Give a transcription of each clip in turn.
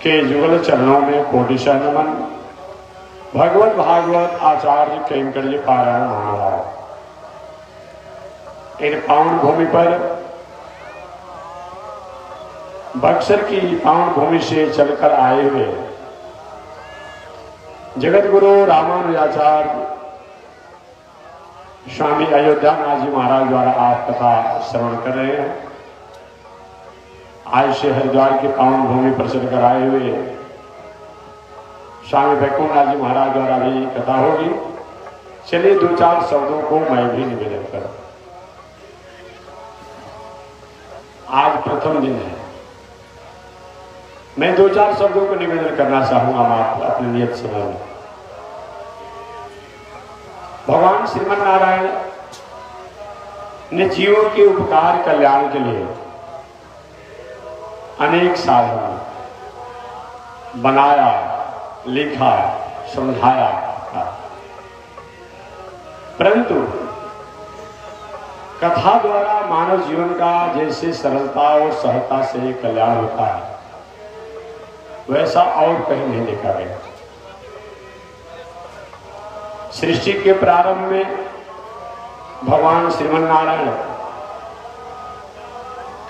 के जुगल चरणों में कोटिशः नमन। भगवत भागवत आचार्य कैंकर्य पारायण महाराज इन पावन भूमि पर बक्सर की पावन भूमि से चलकर आए हुए जगत गुरु रामानुजाचार्य स्वामी अयोध्यानाथ जी महाराज द्वारा आप कथा श्रवण कर रहे हैं। आज से हरिद्वार की पावन भूमि पर चलकर आए हुए स्वामी वैकुंठनाथ जी महाराज द्वारा भी कथा होगी। चलिए दो चार शब्दों को मैं भी निवेदन करूं। आज प्रथम दिन है, मैं दो चार शब्दों को निवेदन करना चाहूंगा आप अपने नियत समय में। भगवान श्रीमन नारायण ने जीवों के उपकार कल्याण के लिए अनेक साधन बनाया, लिखा, समझाया, परंतु कथा द्वारा मानव जीवन का जैसे सरलता और सहजता से कल्याण होता है वैसा और कहीं नहीं देखा गया। सृष्टि के प्रारंभ में भगवान श्रीमन नारायण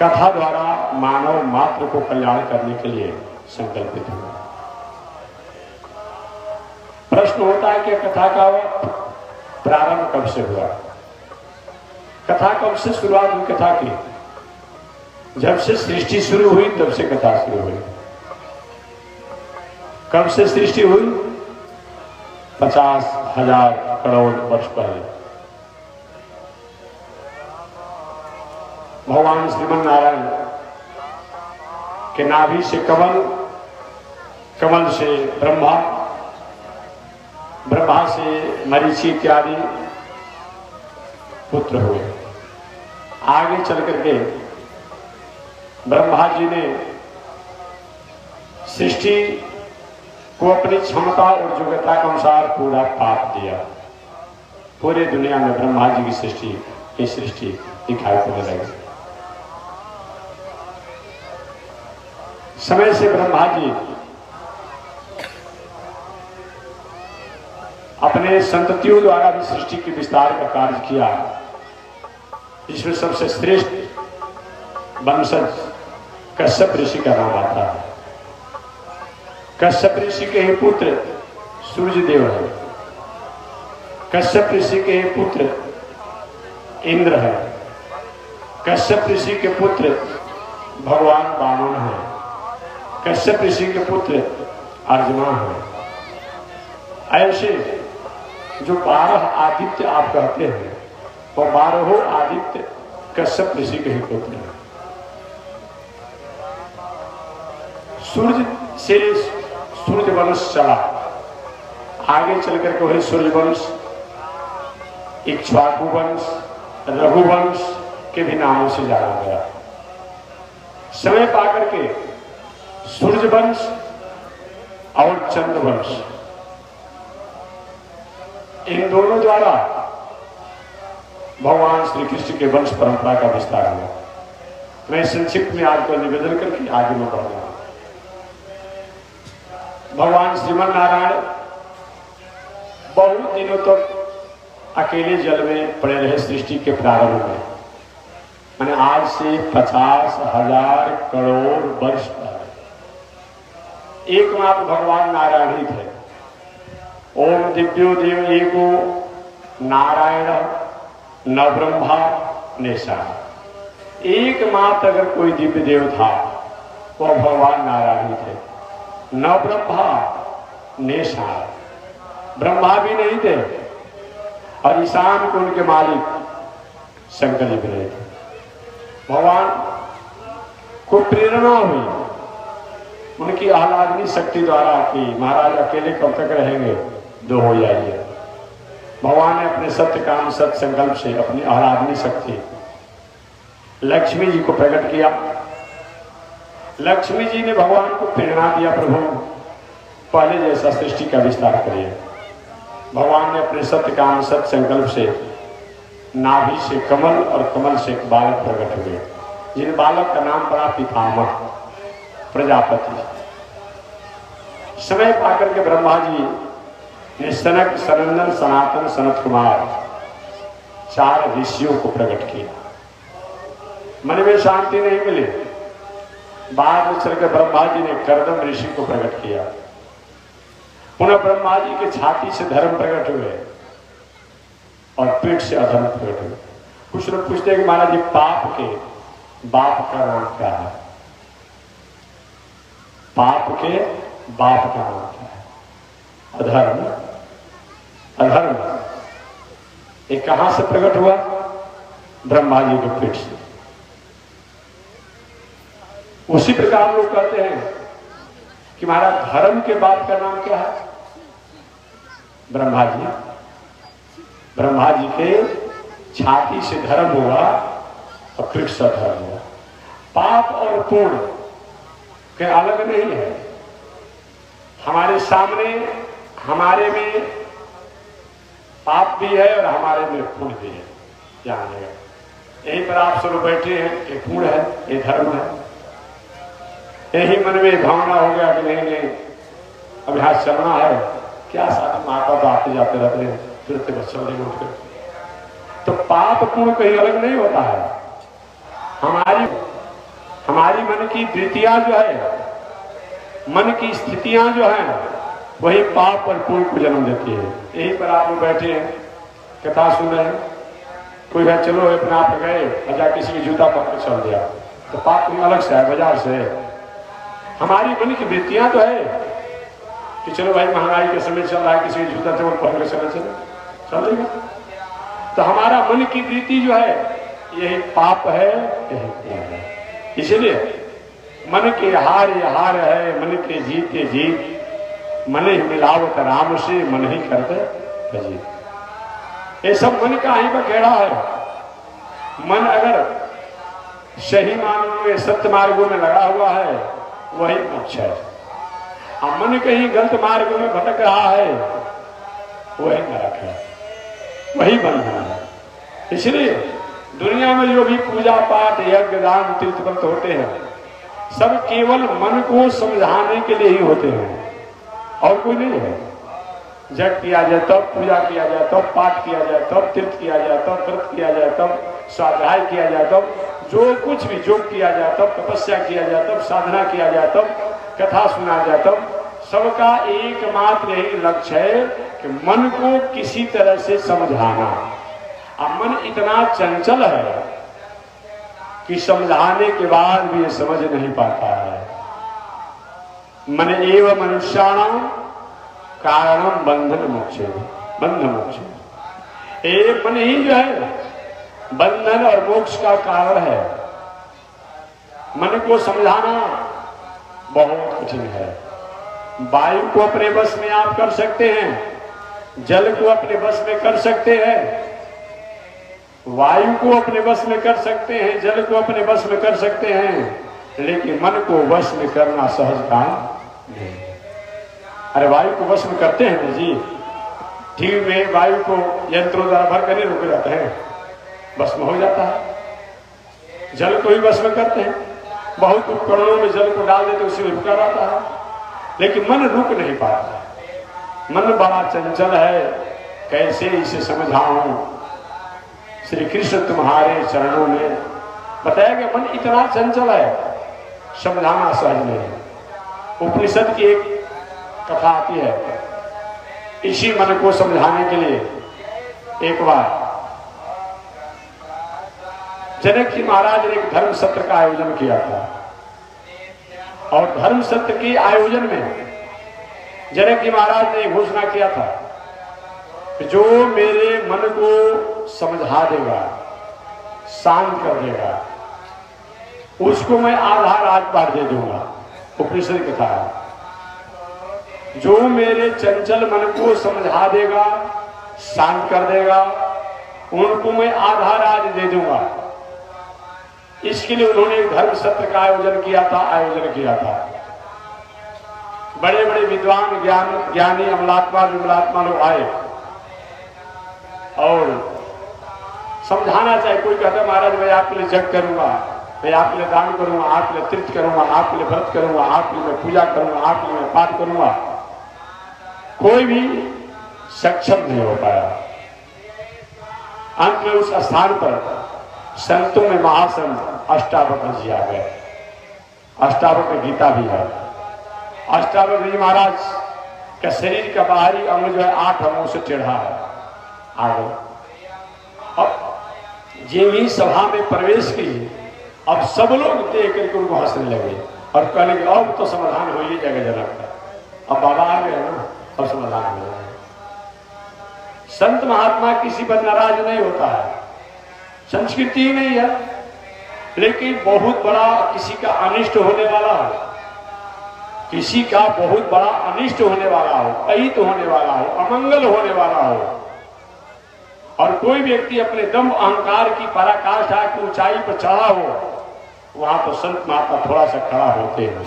कथा द्वारा मानव मात्र को कल्याण करने के लिए संकल्पित हुए। प्रश्न होता है कि कथा का प्रारंभ कब से हुआ, कथा कब से शुरुआत हुई कथा की? जब से सृष्टि शुरू हुई तब से कथा शुरू हुई। कब से सृष्टि हुई? 50,000 करोड़ वर्ष पहले भगवान श्रीमन नारायण के नाभि से कमल, कमल से ब्रह्मा, ब्रह्मा से मरीचि इत्यादि पुत्र हुए। आगे चल करके ब्रह्मा जी ने सृष्टि को अपनी क्षमता और योग्यता के अनुसार पूरा पाप दिया। पूरे दुनिया में ब्रह्मा जी की सृष्टि दिखाई पड़ने लगी। समय से ब्रह्मा जी अपने संततियों द्वारा भी सृष्टि के विस्तार का कार्य किया, जिसमें सबसे श्रेष्ठ वंशज कश्यप ऋषि का नाम आता है। कश्यप ऋषि के ही पुत्र सूर्य देव है, कश्यप ऋषि के ही पुत्र इंद्र है, कश्यप ऋषि के पुत्र भगवान वामन है, कश्यप ऋषि के पुत्र अर्जुना है। ऐसे जो 12 आदित्य आप कहते हैं वो 12 आदित्य कश्यप ऋषि के ही पुत्र हैं। सूर्य से सूर्य वंश चला, आगे चलकर के वही सूर्य वंश, इक्ष्वाकु वंश, रघुवंश के भी नामों से जाना गया। समय पाकर के सूर्य वंश और चंद्र वंश, इन दोनों द्वारा भगवान श्री कृष्ण के वंश परंपरा का विस्तार हुआ। मैं संक्षिप्त में आपको निवेदन करके आगे में बढ़ूंगा। भगवान श्रीमन नारायण बहुत दिनों तक अकेले जल में पड़े रहे। सृष्टि के प्रारंभ में, मैंने आज से 50,000 करोड़ वर्ष पहले एकमात्र भगवान नारायण ही थे। ओम दिव्यो देव एको नारायण न ब्रह्मा नेशा। एकमात्र अगर कोई दिव्य देव था वह भगवान नारायण ही थे। न ब्रह्मा नेशा, ब्रह्मा भी नहीं थे और ईशान को उनके मालिक शंकर जी भी नहीं थे। भगवान को प्रेरणा हुई उनकी आह्लादनी शक्ति द्वारा कि महाराज अकेले कब तक रहेंगे, दो हो जाइए। भगवान ने अपने सत्य काम सत्य संकल्प से अपनी आह्लादनी शक्ति लक्ष्मी जी को प्रकट किया। लक्ष्मी जी ने भगवान को प्रेरणा दिया, प्रभु पहले जैसा सृष्टि का विस्तार करिए। भगवान ने अपने सत्य काम सत्य संकल्प से नाभि से कमल और कमल से एक बालक प्रकट हुए, जिन बालक का नाम पड़ा पितामह प्रजापति। समय पाकर के ब्रह्मा जी ने सनक, सनंदन, सनातन, सनत कुमार 4 ऋषियों को प्रकट किया। मन में शांति नहीं मिली। बाद में चलकर ब्रह्मा जी ने करदम ऋषि को प्रकट किया। पुनः ब्रह्मा जी के छाती से धर्म प्रकट हुए और पीठ से अधर्म प्रकट हुए। कुछ लोग पूछते हैं कि महाराज जी पाप के बाप का नाम क्या है? पाप के बाप का नाम क्या है? अधर्म। अधर्म ये कहां से प्रकट हुआ? ब्रह्मा जी के पीठ से। उसी प्रकार लोग कहते हैं कि महाराज धर्म के बाप का नाम क्या है? ब्रह्मा जी। ब्रह्मा जी के छाती से धर्म हुआ और पीठ से धर्म हुआ। पाप और पुण्य के अलग नहीं है। हमारे सामने, हमारे में पाप भी है और हमारे में पुण्य भी है। जानिएगा, यहीं पर आप सब बैठे हैं, ये पुण्य है, ये धर्म है। यही मन में भावना हो गया कि नहीं अब यहां चलना है, क्या साथ माता तो आते जाते रहते हैं, फिरते बच्चों नहीं उठते। तो पाप पुण्य कहीं अलग नहीं होता है। हमारी मन की वृत्तियां जो है, मन की स्थितियां जो हैं, वही पाप और पुण्य को जन्म देती है। यहीं पर आप लोग बैठे हैं, कथा सुन रहे हैं, कोई है चलो अपने आप गए अजा किसी की जूता पकड़ चल दिया, तो पाप पुण्य अलग से है, बाजार से है। हमारी मन की वृत्तियां तो है कि चलो भाई महंगाई के समय चल रहा है, किसी की जूता चोर पहन के चलेगा। तो हमारा मन की वृत्ति जो है यही पाप है, यही पुण्य है। इसलिए मन के हार ये हार है, मन के जीत ये जीत, मन ही मिलावट राम से, मन ही करते जीत। ये सब मन का ही बखेड़ा है। मन अगर सही मार्गों में, सत्य मार्गों में लगा हुआ है, वही मोक्ष है। और मन कहीं गलत मार्गों में भटक रहा है, वही नरक है, वही बंधन है। इसलिए दुनिया में जो भी पूजा पाठ, यज्ञ, दान, तीर्थ व्रत होते हैं, सब केवल मन को समझाने के लिए ही होते हैं, और कोई नहीं है। जग किया जाए तब, पूजा किया जाए तब, पाठ किया जाए तब, तीर्थ किया जाए तब, व्रत किया जाए तब, स्वाध्याय किया जाए तब, जो कुछ भी योग किया जाए तब, तपस्या किया जाए तब, साधना किया जाए तब, कथा सुना जाए तब, सबका एकमात्र यही लक्ष्य है कि मन को किसी तरह से समझाना। अब मन इतना चंचल है कि समझाने के बाद भी ये समझ नहीं पाता है। मन एव मनुष्याणाम कारणम बंधन मोक्षे, बंध मोक्षे। ये मन ही जो है बंधन और मोक्ष का कारण है। मन को समझाना बहुत कठिन है। वायु को अपने बस में आप कर सकते हैं, जल को अपने बस में कर सकते हैं, वायु को अपने बस में कर सकते हैं, जल को अपने बस में कर सकते हैं, लेकिन मन को वश में करना सहज काम नहीं। अरे वायु को वश में करते हैं जी, ठीक में वायु को यंत्रों द्वारा भर कर रुके जाते हैं, बस में हो जाता है। जल को ही बस में करते हैं, बहुत उपकरणों में जल को डाल देते, उसी में रुका रहता है, लेकिन मन रुक नहीं पाता। मन बड़ा चंचल है, कैसे इसे समझाऊं। श्री कृष्ण तुम्हारे चरणों में बताया कि मन इतना चंचल है, समझाना सहज नहीं। उपनिषद की एक कथा आती है, इसी मन को समझाने के लिए एक बार जनक जी महाराज ने एक धर्म सत्र का आयोजन किया था, और धर्म सत्र के आयोजन में जनक जी महाराज ने घोषणा किया था कि जो मेरे मन को समझा देगा, शांत कर देगा, उसको मैं आधा राजपाट दे दूंगा। उपनिषद की कथा है, जो मेरे चंचल मन को समझा देगा, शांत कर देगा, उनको मैं आधा राज दे दूंगा। इसके लिए उन्होंने एक धर्म सत्र का आयोजन किया था। बड़े बड़े विद्वान, ज्ञानी, अमलात्मा लोग आए और समझाना चाहे। कोई कहता महाराज मैं आपके लिए जग करूंगा, मैं आपके लिए दान करूंगा, आपके लिए तीर्थ करूंगा, आपके लिए व्रत करूंगा, आपके लिए मैं पूजा करूंगा, आपके लिए मैं पाठ करूंगा। कोई भी सक्षम नहीं हो पाया। अंत में उस स्थान पर संतों में महासंत अष्टावक्र जी आ गए। अष्टावक्र गीता भी है। अष्टावक्र जी महाराज का शरीर का बाहरी अंग जो है 8 अंगों से टेढ़ा है। आ गए। अब जी सभा में प्रवेश किए। अब सब लोग देख करके उनको हंसने लगे और कहने कि अब तो समाधान हो ही जाएगा जनक का। अब बाबा आ गए ना, अब समाधान हो जाएगा। संत महात्मा किसी पर नाराज नहीं होता है, संस्कृति ही नहीं है। लेकिन बहुत बड़ा किसी का अनिष्ट होने वाला हो, किसी का बहुत बड़ा अनिष्ट होने वाला हो, अहित होने वाला हो, अमंगल होने वाला हो, और कोई व्यक्ति अपने दम अहंकार की पराकाष्ठा की ऊंचाई पर चढ़ा हो, वहां तो संत महात्मा थोड़ा सा खड़ा होते हैं,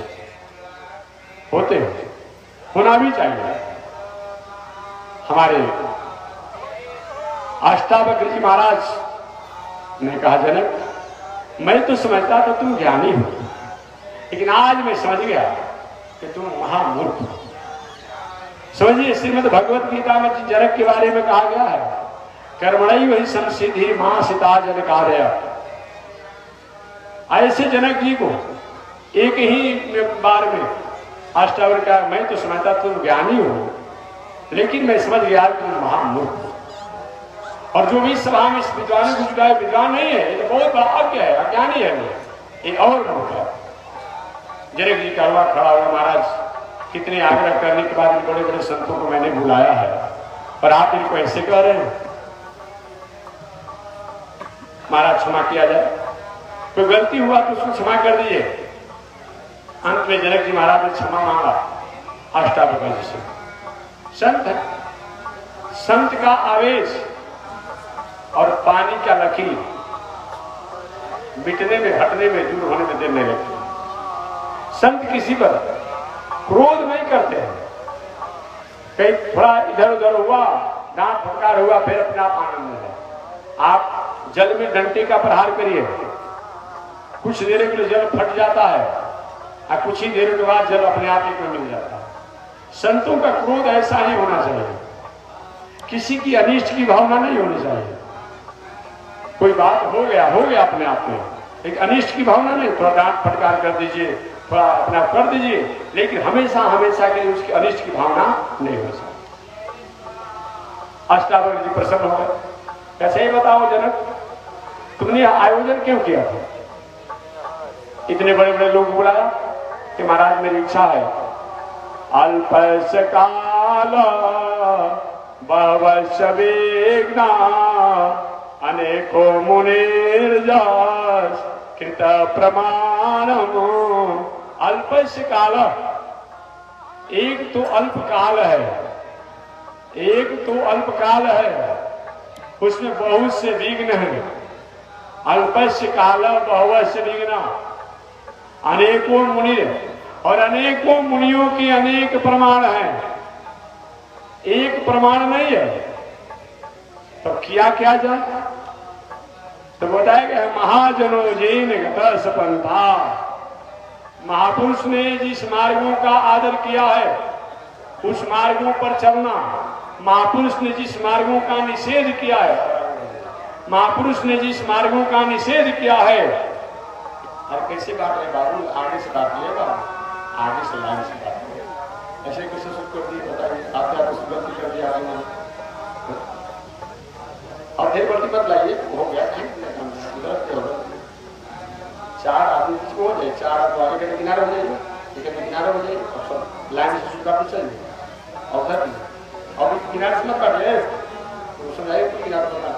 होना भी चाहिए। हमारे अष्टावक्र जी महाराज ने कहा, जनक मैं तो समझता था तुम ज्ञानी हो, लेकिन आज मैं समझ गया कि तुम महामूर्ख हो। समझिए, श्रीमद् भगवत गीता में जनक के बारे में कहा गया है, कर्मणि वही संसिद्धि मां सीता जन कार्य। ऐसे जनक जी को एक ही बार में अष्टावक्र का, मैं तो समझता तुम ज्ञानी हो, लेकिन मैं समझ गया तुम महामूर्ख हो। और जो भी सभा में विद्वान विद्वान नहीं है, ये तो बहुत बड़ा अज्ञ है, अज्ञानी है, ये और मूर्ख है। जनक जी का हुआ खड़ा हुआ, महाराज कितने आग्रह करने के बाद बड़े बड़े संतों को मैंने बुलाया है, पर आप इनको ऐसे कह रहे हैं। महाराज क्षमा किया जाए, कोई गलती हुआ तो उसको क्षमा कर दीजिए। अंत में जनक जी महाराज ने क्षमा मांगा अष्टावक्र जी से। संत है, संत का आवेश और पानी का लकीर मिटने में, हटने में, दूर होने में देर नहीं लगती। संत किसी पर क्रोध नहीं करते हैं। कहीं थोड़ा इधर उधर हुआ, डांट फटकार हुआ, फिर अपने आप आनंद है। आप जल में डंटे का प्रहार करिए, कुछ देर के लिए जल फट जाता है और कुछ ही देर के बाद जल अपने आप ही मिल जाता है। संतों का क्रोध ऐसा ही होना चाहिए, किसी की अनिष्ट की भावना नहीं होनी चाहिए। कोई बात हो गया अपने आप में, एक अनिष्ट की भावना नहीं, थोड़ा डांट फटकार कर दीजिए, थोड़ा अपना कर दीजिए, लेकिन हमेशा हमेशा के लिए उसकी अनिष्ट की भावना नहीं हो सकती। अष्टावक्र जी प्रसन्न हो गए। कैसे ही बताओ जनक, तुमने आयोजन क्यों किया था? इतने बड़े बड़े लोग बुलाया कि महाराज मेरी इच्छा है, अल्पस काल भवस्य विघ्ना अनेको मुनिर्जस कृत प्रमाणम। अल्पस्य काल, एक तो अल्पकाल है, एक तो अल्पकाल है, उसमें बहुत से विघ्न है। अल्पस्य काल बहुवस्य विघ्न, अनेकों मुनि, और अनेकों मुनियों के अनेक प्रमाण हैं, एक प्रमाण नहीं है। तो किया क्या जाए? तो बताया गया, महाजनो जैन गत सपंथा। महापुरुष ने जिस मार्गों का आदर किया है उस मार्गों पर चलना, महापुरुष ने जिस मार्गों का निषेध किया है, महापुरुष ने जिस मार्गों का निषेध किया है। और कैसे बात है बाबू, आगे से बात लेगा, आगे से लाइन से बात लेगा, ऐसे कैसे सब कर दी? बताइए, आपने आपको गलती कर दिया आगे, अब फिर गलती मत लाइए, हो गया ठीक, चार आदमी किसको हो जाए, चार आदमी आगे के किनारे हो जाइए, ठीक है, किनारे हो जाइए, सब लाइन से सुधा भी चलिए, और उधर भी, और किनारे से मत काटिए, तो समझाइए कि किनारे होना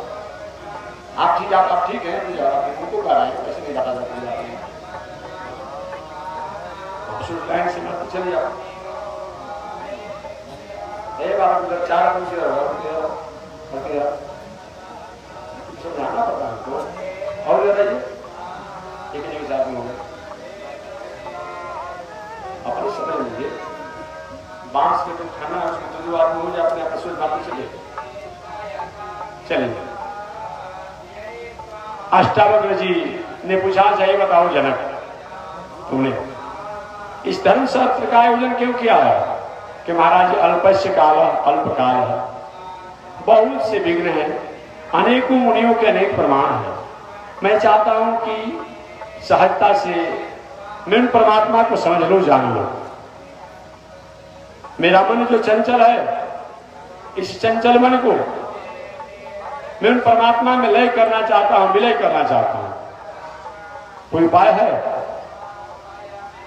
आप ठीक, आप ठीक है, उनको कह रहे हैं, ऐसे नहीं काटा जाता है, लाइन से मत चलिए आप। एक बार उधर चार आदमी से समझाना पड़ता है हमको, और बताइए एक जगह साथ में हो गए, अपने समझ लीजिए, बांस के जो खाना है उसमें तो जो आदमी हो जाए अपने आप सोच बात चलिए। चलिए, अष्टावक्र जी ने पूछा, चाहिए बताओ जनक, तुमने इस धर्म शास्त्र का आयोजन क्यों किया है? कि महाराज अल्पस्य काल अल्पकाल है, बहुत से विघ्न हैं, अनेकों मुनियों के अनेक प्रमाण हैं। मैं चाहता हूं कि सहजता से मैं उन परमात्मा को समझ लो, जान लो। मेरा मन जो चंचल है, इस चंचल मन को मैं उन परमात्मा में लय करना चाहता हूं, विलय करना चाहता हूं। कोई उपाय है?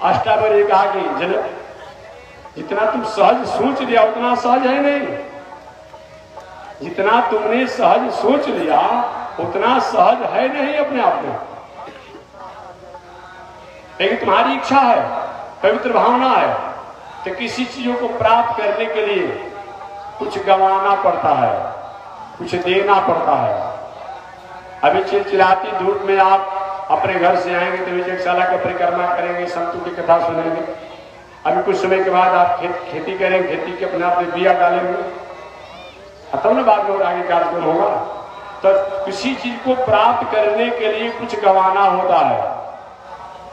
अष्टावक्र कहा कि जनक, जितना तुम सहज सोच लिया उतना सहज है नहीं। जितना तुमने सहज सोच लिया उतना सहज है नहीं अपने आप में। लेकिन तुम्हारी इच्छा है, पवित्र भावना है, तो किसी चीजों को प्राप्त करने के लिए कुछ गंवाना पड़ता है, कुछ देना पड़ता है। अभी चिलचिलाती धूप में आप अपने घर से आएंगे तो विजयशाला का परिक्रमा करेंगे, संतों की कथा सुनेंगे। अभी कुछ समय के बाद आप खेती करेंगे, खेती के अपने आप बिया डालेंगे, तब ना बाद में आगे कार्यक्रम होगा। तो किसी चीज को प्राप्त करने के लिए कुछ गंवाना होता है।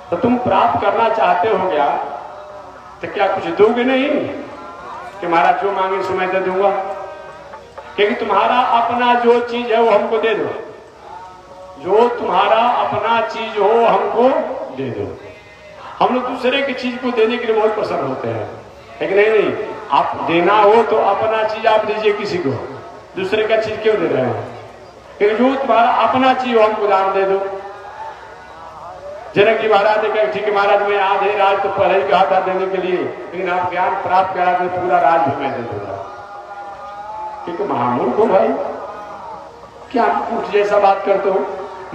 तो तुम प्राप्त करना चाहते हो क्या, तो क्या कुछ दोगे नहीं कि महाराज जो मांगे सो मैं दे दूंगा? क्योंकि तुम्हारा अपना जो चीज है वो हमको दे दो, जो तुम्हारा अपना चीज हो हमको दे दो। हम लोग दूसरे की चीज को देने के लिए बहुत पसंद होते हैं, लेकिन नहीं, आप देना हो तो अपना चीज आप दीजिए किसी को, दूसरे का चीज क्यों दे रहे हो? क्योंकि जो तुम्हारा अपना चीज हो हमको दान दे दो। जनक जी महाराज ने कहा ठीक है महाराज, मैं आधे राज तो पहले ही कहा था देने के लिए, लेकिन आप ज्ञान प्राप्त करा तो पूरा राज भी मैं दे दूंगा। क्योंकि महामूर्ख हो भाई, क्या कुछ जैसा बात करते हो?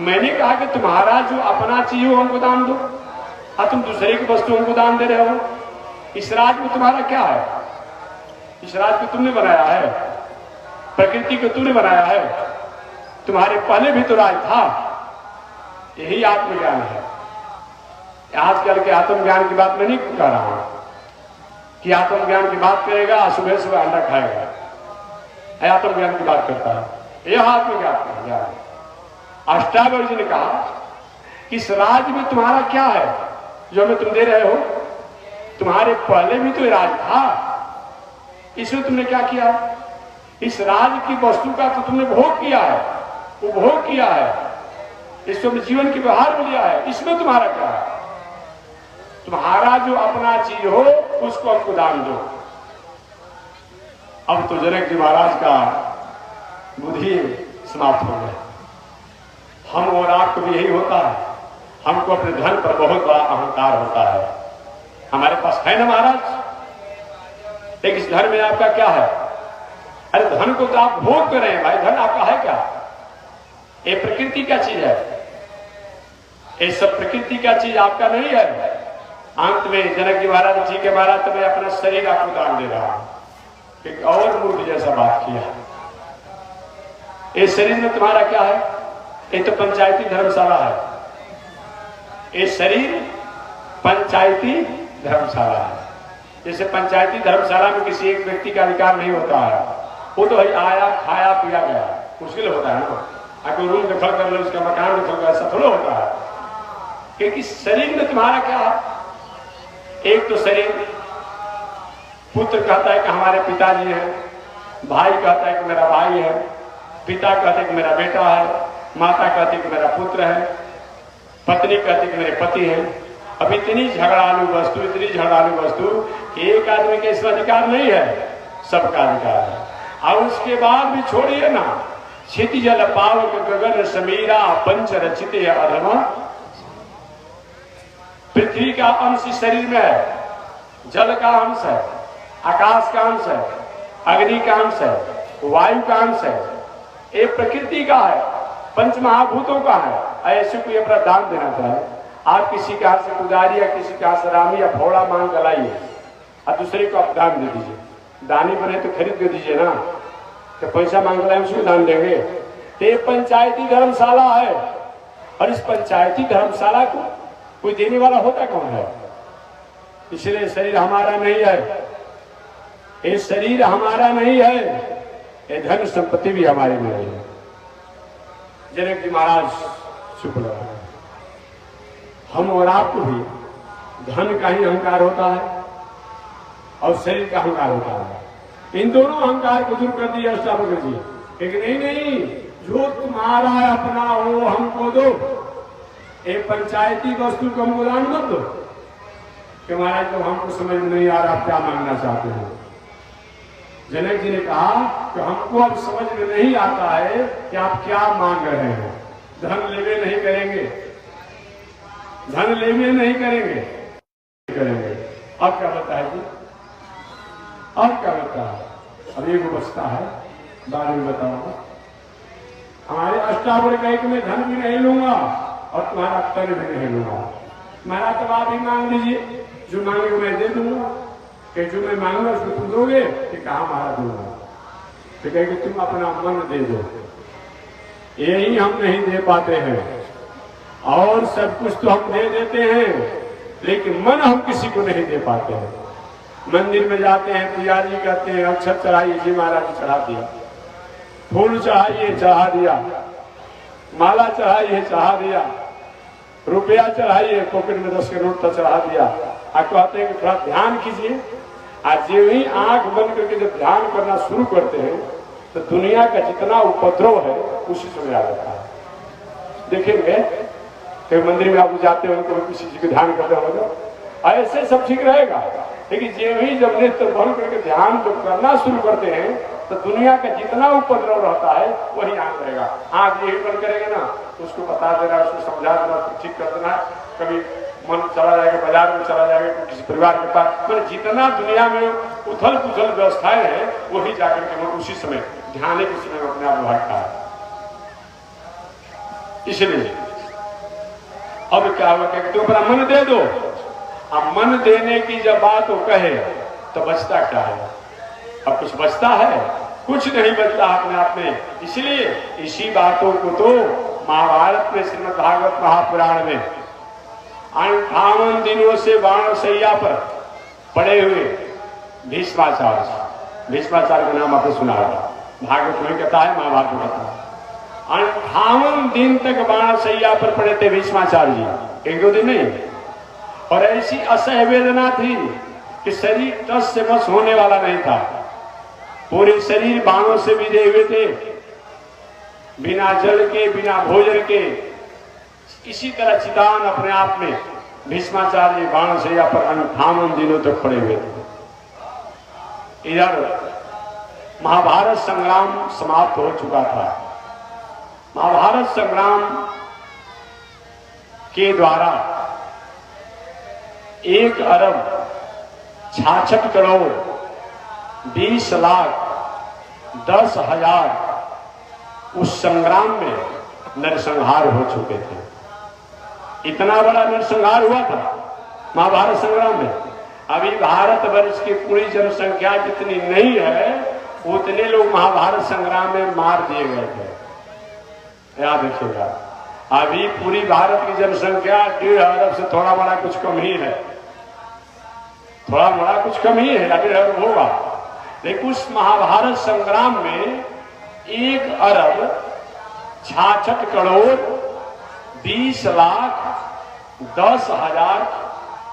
मैंने कहा कि तुम्हारा जो अपना चीज हो हमको दान दो, और तुम दूसरे की वस्तु हमको दान दे रहे हो। इस राज में तुम्हारा क्या है? इस राज को तुमने बनाया है, प्रकृति को तुमने बनाया है, तुम्हारे पहले भी तो राज था। यही आत्मज्ञान है। आजकल के आत्मज्ञान की बात मैं नहीं कर रहा हूं कि आत्मज्ञान की बात करेगा सुबह सुबह अंडा खाएगा, आत्मज्ञान की बात करता है। यह आत्मज्ञान है। अष्टावक्र जी ने कहा कि इस राज में तुम्हारा क्या है जो हमें तुम दे रहे हो? तुम्हारे पहले भी तो राज था, इसमें तुमने क्या किया? इस राज की वस्तु का तो तुमने भोग किया है, उपभोग किया है, इसको अपने जीवन के व्यवहार में लिया है। इसमें तुम्हारा क्या है? तुम्हारा जो अपना चीज हो उसको हमको दान दो। अब तो जनक जी महाराज का बुद्धि समाप्त हो गया। हम और आपको भी यही होता है, हमको अपने धन पर बहुत बड़ा अहंकार होता है। हमारे पास है ना महाराज, लेकिन इस धन में आपका क्या है? अरे धन को तो आप भोग कर रहे हैं भाई, धन आपका है क्या? ये प्रकृति का चीज है, ये सब प्रकृति का चीज आपका नहीं है। अंत में जनक जी महाराज ठीक है महाराज, तो मैं अपना शरीर आपको दान दे रहा हूं। एक और मूर्ख जैसा बात किया। इस शरीर में तुम्हारा क्या है? ये तो पंचायती धर्मशाला है। ये शरीर पंचायती धर्मशाला है। जैसे पंचायती धर्मशाला में किसी एक व्यक्ति का अधिकार नहीं होता है, वो तो आया खाया पिया गया, मुश्किल होता है ना। आपको रूम दखल कर लो, उसका मकान दखल कर, ऐसा थोड़ा होता है। क्योंकि शरीर में तुम्हारा क्या है? एक तो शरीर, पुत्र कहता है कि हमारे पिताजी हैं, भाई कहता है कि मेरा भाई है, पिता कहते हैं कि मेरा बेटा है, माता कहती है कि मेरा पुत्र है, पत्नी कहती है कि मेरे पति हैं। अब इतनी झगड़ालू वस्तु, इतनी झगड़ालू वस्तु कि एक आदमी के इसका अधिकार नहीं है, सबका अधिकार है। और उसके बाद भी छोड़िए ना, क्षिति जल पावक गगन समीरा पंच रचित अधमा। पृथ्वी का अंश इस शरीर में है, जल का अंश है, आकाश का अंश है, अग्नि का अंश है, वायु का अंश है, ये प्रकृति का है, पंच महाभूतों का है। ऐसे कोई अपना दान देना चाहे, आप किसी के हाथ से उदारी या किसी के हाथ से रामी या फोड़ा मांग कर लाइए और दूसरे को आप दान दे दीजिए। दानी बने तो खरीद के दीजिए ना, तो पैसा मांग लाए उसको दान देंगे। तो ये पंचायती धर्मशाला है, और इस पंचायती धर्मशाला को कोई देने वाला होता कौन है? इसलिए शरीर हमारा नहीं है, ये शरीर हमारा नहीं है, ये धन संपत्ति भी हमारी नहीं है। जनक जी महाराज चुप रहे। हम और आपको भी धन का ही अहंकार होता है, और शरीर का अहंकार होता है। इन दोनों अहंकार को दूर कर दिया अष्टावक्र जी कि नहीं नहीं, जो तुम्हारा अपना हो हमको दो, एक पंचायती वस्तु को हमको दान मत दो कि महाराज तो हमको समझ में नहीं आ रहा आप क्या मांगना चाहते हैं। जनक जी ने कहा कि हमको अब समझ में नहीं आता है कि आप क्या मांग रहे हैं। धन लेवे नहीं करेंगे, धन लेवे नहीं करेंगे, अब क्या बताए जी, अब क्या बता है? अब एक बचता है, बाद में बताऊंगा। हमारे अष्टावक्र कहे कि मैं धन भी नहीं लूंगा और तुम्हारा तन भी नहीं लूंगा। मेरा तो आप ही मांग लीजिए, जो मांगे मैं दे दूंगा। कि जो मैं मांगूंगा उसको तुम दोगे कि कहा मारा दूंगा। तो कहे कि तुम अपना मन दे दो। यही हम नहीं दे पाते हैं, और सब कुछ तो हम दे देते हैं लेकिन मन हम किसी को नहीं दे पाते हैं। मंदिर में जाते हैं, पुजारी कहते हैं अक्षत चढ़ाइए जी, महाराज चढ़ा दिया, फूल चढ़ाइए चढ़ा दिया, माला चढ़ाइए चढ़ा दिया, रुपया चढ़ाइए, पॉकेट में 10 के नोट तो चढ़ा दिया। आप कहते हैं कि थोड़ा ध्यान कीजिए। आज जो ही आंख बंद करके जब ध्यान करना शुरू करते हैं तो दुनिया का जितना उपद्रव है उसी समय आ जाता है। देखेंगे कई मंदिर में आप जाते हो, उनको किसी चीज को ध्यान करते हो, ऐसे सब ठीक रहेगा। लेकिन जो ही जब नेत्र बंद करके ध्यान जब करना शुरू करते हैं तो दुनिया का जितना उपद्रव रहता है वही आंख रहेगा। आंख यही बंद करेंगे ना, उसको बता देना, उसको समझा देना, ठीक कर देना। कभी मन चला जाएगा, बाजार में चला जाएगा, किसी परिवार के पास, मतलब जितना दुनिया में उथल पुथल व्यवस्थाएं हैं वही जाकर के मन उसी समय ध्यान के समय अपने आप भागता है। इसलिए अब क्या हुआ कि तुम अपना मन दे दो। अब मन देने की जब बात वो कहे तो बचता क्या है? अब कुछ बचता है? कुछ नहीं बचता अपने आप में। इसलिए इसी बातों को तो महाभारत में, श्रीमद् भागवत महापुराण में 58 दिनों से बाणशैया पर पड़े हुए भीष्माचार्य का नाम आपने सुना होगा, भागवत में कहता है, महाभारत में कहता है। 58 दिन तक बाणशैया पर पड़े थे भीष्माचार्य जी, 1-2 दिन नहीं। और ऐसी असह्य वेदना थी कि शरीर टस से बस होने वाला नहीं था। पूरे शरीर बाणों से विधे हुए थे, बिना जल के, बिना भोजन के। इसी तरह चितान अपने आप में भीष्माचार्य बाणशैया पर 58 दिनों तक पड़े हुए थे। इधर महाभारत संग्राम समाप्त हो चुका था। महाभारत संग्राम के द्वारा 1 अरब 66 करोड़ 20 लाख 10 हजार उस संग्राम में नरसंहार हो चुके थे। इतना बड़ा नरसंहार हुआ था महाभारत संग्राम में। अभी भारतवर्ष की पूरी जनसंख्या जितनी नहीं है उतने लोग महाभारत संग्राम में मार दिए गए थे। याद रखिएगा, अभी पूरी भारत की जनसंख्या 1.5 अरब से थोड़ा बड़ा कुछ कम ही है, थोड़ा बड़ा कुछ कम ही है, 1.5 अरब होगा। लेकिन उस महाभारत संग्राम में 1 अरब 66 करोड़ 20 लाख 10 हजार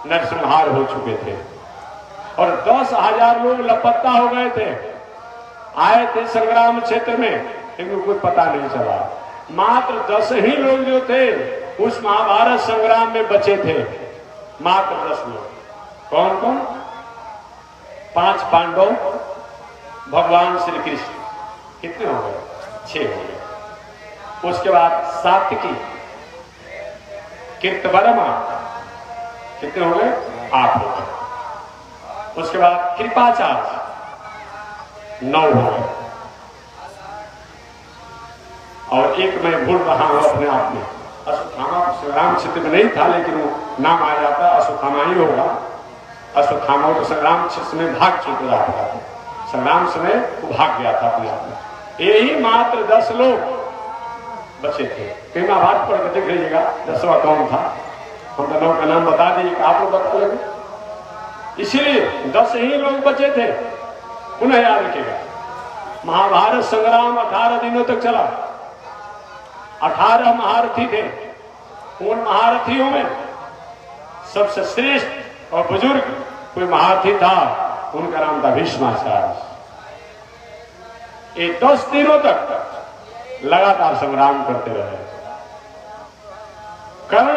नरसंहार हो चुके थे। और 10 हजार लोग लापता हो गए थे, आए थे संग्राम क्षेत्र में, लेकिन कोई पता नहीं चला। मात्र 10 ही लोग जो थे उस महाभारत संग्राम में बचे थे, मात्र 10 लोग। कौन कौन? 5 पांडव, भगवान श्री कृष्ण, कितने हो गए? 6 हो गए। उसके बाद सात्विकी, कृतवर्मा, कितने हो गए? 8 हो गए। उसके बाद कृपाचार्य, 9 हो गए। और एक मैं भूल रहा हूं अपने आप में, अश्वत्थामा संग्राम क्षेत्र में नहीं था, लेकिन वो नाम आ जाता, अश्वत्थामा ही होगा। अश्वत्थामा तो संग्राम क्षेत्र में भाग चुका था, संग्राम समय वो भाग गया था अपने आप में। यही मात्र 10 लोग बचे थे। कई महाभारत पढ़ के देख लीजिएगा 10वां कौन था। हम तो 9 का नाम बता दीजिए, आप लोग बता लगे। इसीलिए 10 ही लोग बचे थे। पुनः याद रखिएगा, महाभारत संग्राम 18 दिनों तक चला। 18 महारथी थे। उन महारथियों में सबसे श्रेष्ठ और बुजुर्ग कोई महारथी था उनका नाम था भीष्माचार्य। ये 10 दिनों तक लगातार संग्राम करते रहे। कर्ण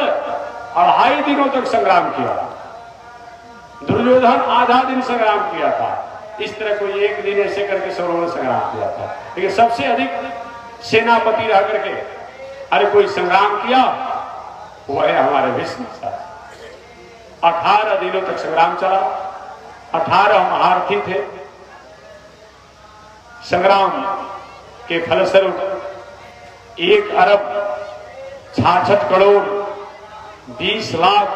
2.5 दिनों तक संग्राम किया, दुर्योधन आधा दिन संग्राम किया था। इस तरह कोई एक दिन ऐसे करके सबों ने संग्राम किया था। लेकिन सबसे अधिक सेनापति रह करके अरे कोई संग्राम किया वो है हमारे भीष्माचार्य। 18 दिनों तक संग्राम चला, 18 महारथी थे। संग्राम के फलस्वरूप 1 अरब 66 करोड़ 20 लाख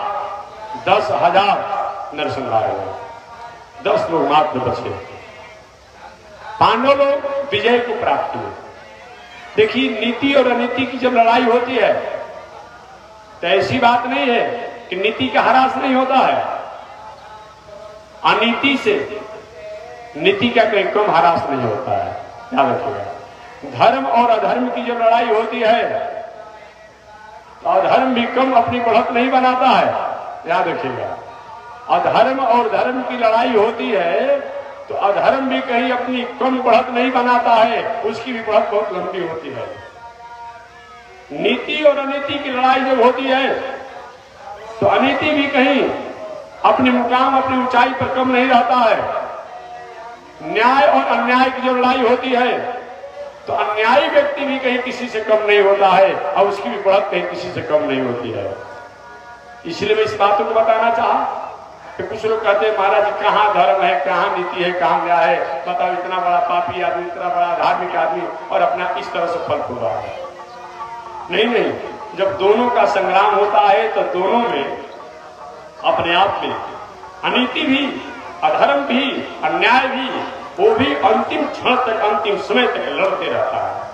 10,000 नरसंहार हुए। 10 लोग मात्र बचे। पांडव लोग विजय को प्राप्त हुए। देखिए, नीति और अनीति की जब लड़ाई होती है तो ऐसी बात नहीं है कि नीति का ह्रास नहीं होता है। अनीति से नीति का कोई कम ह्रास नहीं होता है, याद रखिएगा। धर्म और अधर्म की जब लड़ाई होती है तो अधर्म भी कम अपनी बढ़त नहीं बनाता है, याद रखिएगा। अधर्म और धर्म की लड़ाई होती है तो अधर्म भी कहीं अपनी कम बढ़त नहीं बनाता है, उसकी भी बढ़त बहुत लंबी होती है। नीति और अनीति की लड़ाई जब होती है तो अनीति भी कहीं अपने मुकाम अपनी ऊंचाई पर कम नहीं रहता है। न्याय और अन्याय की जब लड़ाई होती है तो अन्यायी व्यक्ति भी कहीं किसी से कम नहीं होता है और उसकी भी बढ़त कहीं किसी से कम नहीं होती है। इसलिए मैं इस बातों को बताना चाहा कि कुछ लोग कहते हैं महाराज कहाँ धर्म है, कहाँ नीति है, कहाँ न्याय है। बताओ, इतना बड़ा पापी आदमी, इतना बड़ा धार्मिक आदमी और अपना इस तरह से फल फूल रहा है। नहीं, जब दोनों का संग्राम होता है तो दोनों में अपने आप में अनीति भी, अधर्म भी, अन्याय भी, वो भी अंतिम क्षण तक, अंतिम समय तक लड़ते रहता है।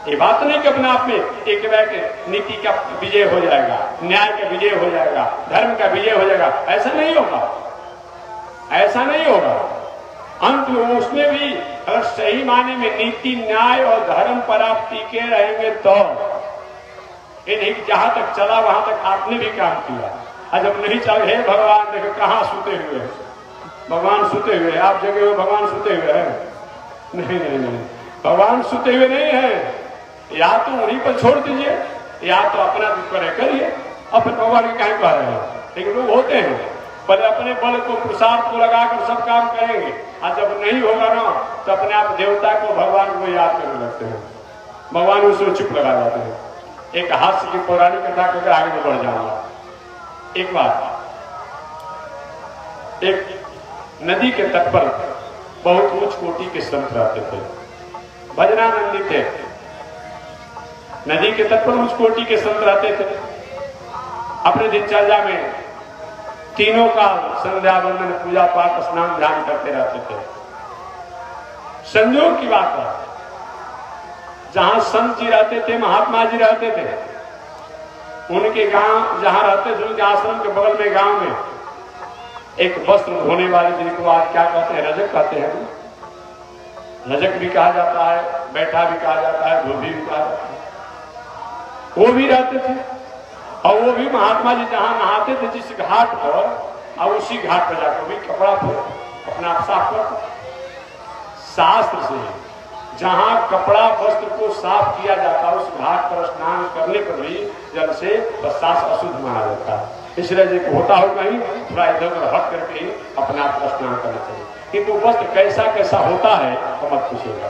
ये बात नहीं कि अपने आप में एक बार नीति का विजय हो जाएगा, न्याय का विजय हो जाएगा, धर्म का विजय हो जाएगा। ऐसा नहीं होगा, ऐसा नहीं होगा। अंत में उसमें भी अगर सही माने में नीति, न्याय और धर्म पर आप टिके रहेंगे तो ये नहीं कि जहां तक चला वहां तक आपने भी काम किया। और जब नहीं चल, हे भगवान देखो कहाँ सूते हुए हैं, भगवान सूते हुए, आप जगे हुए भगवान सूते हुए हैं। नहीं, भगवान सूते हुए नहीं है। या तो उन्हीं पर छोड़ दीजिए या तो अपना करे करिए, अपने भगवान के कहीं कह रहे हैं। लेकिन लोग होते हैं पहले अपने बल को, पुरुषार्थ को लगाकर सब काम करेंगे और जब नहीं होगा ना तो अपने आप देवता को, भगवान को याद करने लगते हैं, भगवान उसको चुप लगा जाते हैं। एक हास्य की पौराणिक कथा करके आगे में बढ़ जाऊंगा। एक बार एक नदी के तट पर बहुत उच्च कोटि के संत रहते थे, भजनानंदी थे। नदी के तट पर उच्च कोटि के संत रहते थे। अपने दिनचर्या में तीनों का संध्या वंदन, पूजा पाठ, स्नान ध्यान करते रहते थे। संयोग की बात है, जहां संत जी रहते थे, महात्मा जी रहते थे, उनके गांव जहां रहते थे, उनके आश्रम के बगल में गांव में एक वस्त्र धोने वाले, जिनको आज क्या कहते हैं, रजक कहते हैं। रजक भी कहा जाता है, बैठा भी कहा जाता है, धोबी भी कहा जाता है। वो भी रहते थे और वो भी महात्मा जी जहां नहाते थे जिस घाट पर, और उसी घाट पर जाकर भी कपड़ा पर अपना आप साफ करते। शास्त्र से जहां कपड़ा वस्त्र को साफ किया जाता है, उस घाट पर स्नान करने पर भी जल से शास्त्र अशुद्ध माना जाता है। इसलिए जो होता हो कहीं थोड़ा इधर उधर हट करके ही अपने आप को स्नान करना चाहिए। किंतु वस्त्र कैसा कैसा होता है तो मत पूछिएगा।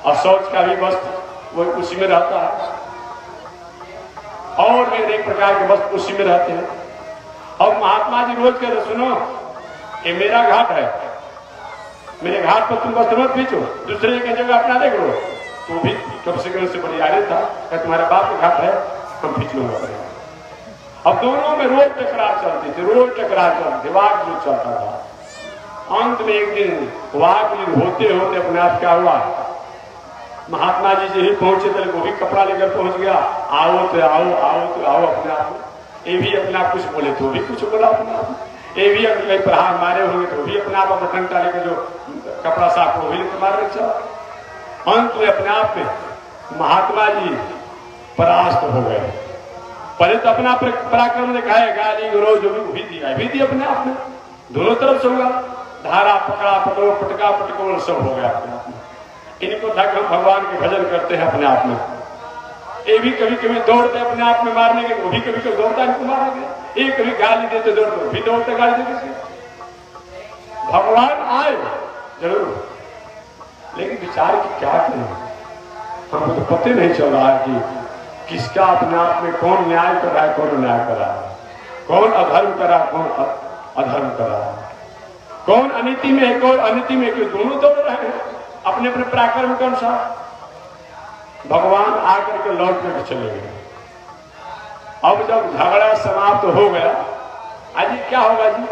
और शौच का भी वस्त्र वो उसी में रहता है, और भी अनेक प्रकार के वस्त्र उसी में रहते हैं। और महात्मा जी रोज कहते, सुनो ये मेरा घाट है, मेरे घाट पर तुम वस्त्र मत खींचो, दूसरे की जगह अपना देख लो। तो भी कम से कम से बड़ी आदत था कि तुम्हारे बाप का घाट है, हम खींच लूंगा। अब दोनों में रोज टकरार चलती थी, रोज टकरार चलती, वाक युद्ध चलता था। अंत में एक दिन वाक युद्ध होते होते अपने आप क्या हुआ, महात्मा जी यही पहुंचे थे, वो भी कपड़ा लेकर पहुंच गया। आओ तो आओ, आओ तो आओ अपने आप। ये भी अपने आप कुछ बोले तो भी कुछ बोला अपने आप। ये भी अगर कहीं प्रहार मारे होंगे तो भी अपने आप अपना डंडा लेकर जो कपड़ा साफ वो भी लेकर मार रहे चला। अंत में अपने आप में महात्मा जी परास्त हो गए। पहले तो अपना पराक्रम दिखाए, गाली गलौज जो भी दिया भी दी अपने आप में, दोनों तरफ से होगा। धारा पकड़ा पकड़ो, पटका पटको, सब हो गया अपने आप में। इनको था कि हम भगवान के भजन करते हैं अपने आप में। ये भी कभी कभी दौड़ते अपने आप में मारने के, वो भी कभी कभी दौड़ता इनको मारने के। ये कभी गाली देते दौड़ते, भी दौड़ते गाली देते। भगवान आए जरूर, लेकिन विचार की क्या करें, हमको तो पता नहीं चल रहा है कि किसका अपने आप में कौन न्याय कर रहा है, कौन अन्याय कर रहा है, कौन अधर्म कर रहा है, कौन अधर्म कर रहा है, कौन अनीति में है, कौन अनीति में, क्यों दोनों दौड़ रहे हैं अपने अपने पराक्रम के अनुसार। भगवान आकर के लौट करके चले गए। अब जब झगड़ा समाप्त हो गया, आज क्या होगा जी?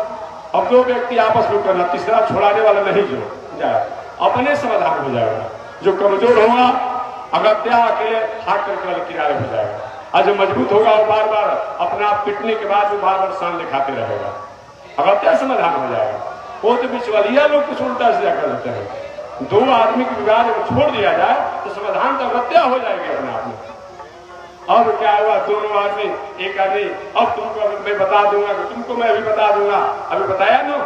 अब दो व्यक्ति आपस में करना, तीसरा छोड़ाने वाला नहीं जो जाए, अपने समाधान हो जाएगा। जो कमजोर होगा अगत्या अकेले हाथ करके किनारे हो जाएगा, और जो मजबूत होगा वो बार बार अपना आप पिटने के बाद वो बार बार शान दिखाते रहेगा, अगत्या समाधान हो जाएगा। वो तो बिचवलिया लोग कुछ उल्टा सीधा कर देते हैं। दो आदमी के विवाद को छोड़ दिया जाए तो समाधान तो अगत्या हो जाएगी अपने आप में। अब क्या हुआ, दोनों आदमी, एक आदमी, अब तुमको मैं बता दूंगा, तुमको मैं अभी बता दूंगा, अभी बताया ना,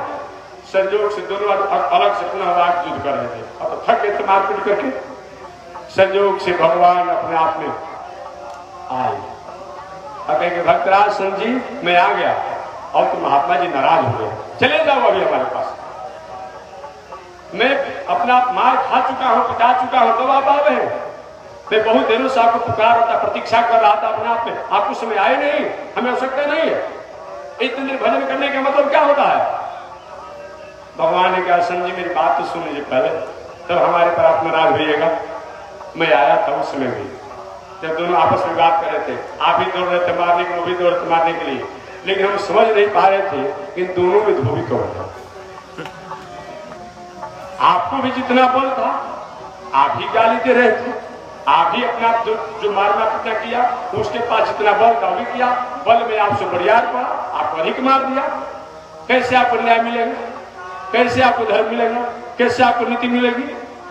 संजोग से दोनों अलग से पुनः वाक युद्ध कर रहे थे। अब तो थक गए थे मारपीट करके। संजोग से भगवान अपने आप में आए, अब कहेंगे भक्तराज संत जी मैं आ गया, और तो महात्मा जी नाराज हो गए, चले जाओ अभी हमारे पास, मैं अपना मार खा चुका हूं, पिटा चुका हूं, तो आप आ रहे हैं। मैं बहुत देरों से आपको पुकार रहा था, प्रतीक्षा कर रहा था अपने आप में, आप उस समय आए नहीं, हमें आवश्यकता नहीं है। इतने देर भजन करने का मतलब क्या होता है? भगवान ने कहा संत जी मेरी बात तो सुन लीजिए पहले, तब हमारे पर आप नाराज होइएगा। मैं आया था उस समय भी, जब दोनों आपस में बात कर रहे थे, आप भी दौड़ रहे थे मारने के लिए, वो भी दौड़ रहे थे मारने के लिए, लेकिन हम समझ नहीं पा रहे थे कि दोनों में धोबी कौन था। आपको भी जितना बल था आप ही गाली दे रहे थे, आप ही अपना जो मारना पीटना किया, उसके पास जितना बल था वो किया, बल में आपसे बरियार पड़ा, आपको अधिक मार दिया। कैसे आपको न्याय मिलेगा, कैसे आपको धर्म मिलेगा, कैसे आपको नीति मिलेगी?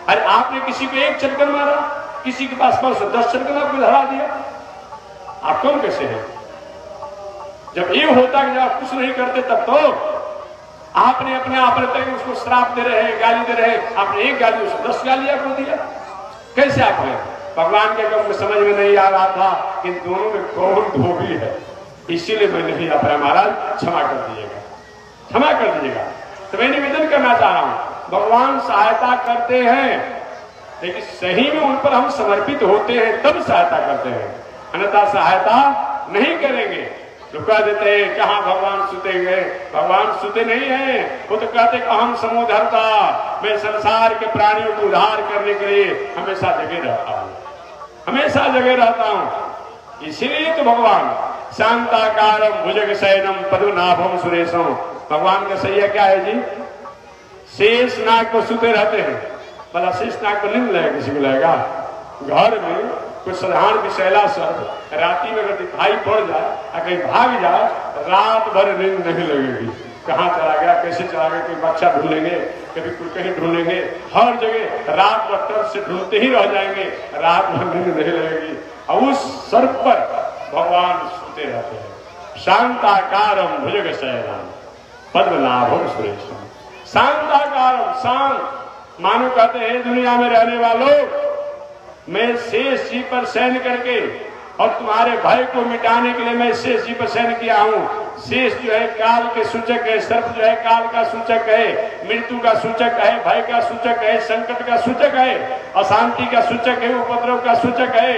अरे आपने किसी को एक चटकन मारा, किसी के पास 10 चटकन आपको धरा दिया, आप कौन कैसे है? जब ये होता कि जब आप कुछ नहीं करते तब तो आपने अपने आप उसको श्राप दे रहे हैं, गाली दे रहे हैं, आपने एक गाली उसको 10 गालियां को दिया। कैसे आप हैं? भगवान के कम समझ में नहीं आ रहा था कि दोनों में कौन धोबी है, इसीलिए मैं नहीं आ पाया। महाराज क्षमा कर दीजिएगा, क्षमा कर दीजिएगा। तो मैं निवेदन करना चाह रहा हूं, भगवान सहायता करते हैं, लेकिन सही में उन पर हम समर्पित होते हैं तब सहायता करते हैं, अन्यथा सहायता नहीं करेंगे। तो कह देते हैं कहाँ भगवान सुते गए, भगवान सुते नहीं है। वो तो कहते अहम समुद्धरता, मैं संसार के प्राणियों को उद्धार करने के लिए हमेशा जगे रहता हूँ, हमेशा जगे रहता हूँ। इसीलिए तो भगवान शांताकारम भुजग शयनम पद्मनाभम सुरेशम, भगवान का सैया क्या है जी? शेष नाग को सुते रहते हैं। भला शेष नाग को नींद लगेगा? किसी को लगेगा? घर में कोई साधारण विषैला सर्प राती में अगर दिखाई पड़ जाए, कहीं भाग जाए, रात भर नींद नहीं लगेगी। कहाँ चला गया, कैसे चला गया, कोई बच्चा ढूंढेंगे, कभी कोई कहीं ढूंढेंगे, हर जगह रात भर से ढूंढते ही रह जाएंगे, रात भर नींद नहीं लगेगी। और उस सर्प पर भगवान सोते रहते हैं। शांताकारम भुजग शयनम पद्मनाभम सुरेशम। शांताकारम, शांत मानो कहते हैं दुनिया में रहने वालों, मैं शेष जी पर शयन करके और तुम्हारे भय को मिटाने के लिए मैं शेष जी पर शयन किया हूँ। शेष जो है काल के सूचक है, सर्प जो है काल का सूचक है, मृत्यु का सूचक है, भय का सूचक है, संकट का सूचक है, अशांति का सूचक है, उपद्रव का सूचक है।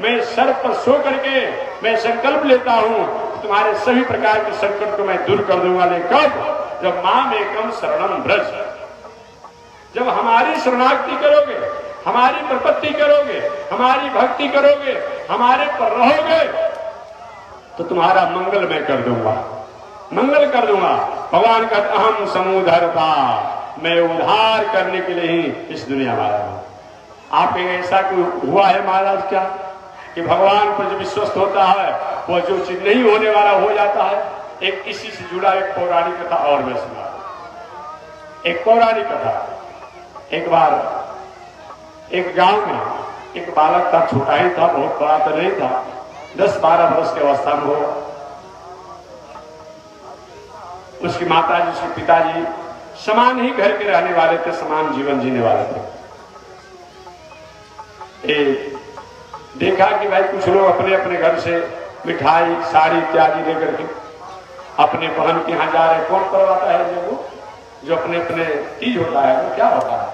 मैं सर्प पर सो करके मैं संकल्प लेता हूँ तुम्हारे सभी प्रकार के संकट को मैं दूर कर दूंगा। लेकिन कब? जब माम एकम शरणम ब्रज, जब हमारी शरणागति करोगे, हमारी प्रपत्ति करोगे, हमारी भक्ति करोगे, हमारे पर रहोगे, तो तुम्हारा मंगल मैं कर दूंगा, मंगल कर दूंगा। भगवान का अहम समुद्धरता, मैं उद्धार करने के लिए ही इस दुनिया में आया हूं। आप ऐसा कोई हुआ है महाराज क्या कि भगवान पर जो विश्वस्त होता है वह जो चीज नहीं होने वाला हो जाता है? एक इसी से जुड़ा एक पौराणिक कथा और मैं सुना, एक पौराणिक कथा। एक बार एक गांव में एक बालक था, छोटा ही था, बहुत बड़ा तो नहीं था, 10-12 वर्ष की अवस्था में हो। उसकी माता जी, उसके पिताजी समान ही घर के रहने वाले थे, समान जीवन जीने वाले थे। देखा कि भाई कुछ लोग अपने अपने घर से मिठाई, साड़ी इत्यादि लेकर के अपने बहन के यहाँ जा रहे। कौन करवाता है जो अपने अपने तीज होता है, वो क्या होता है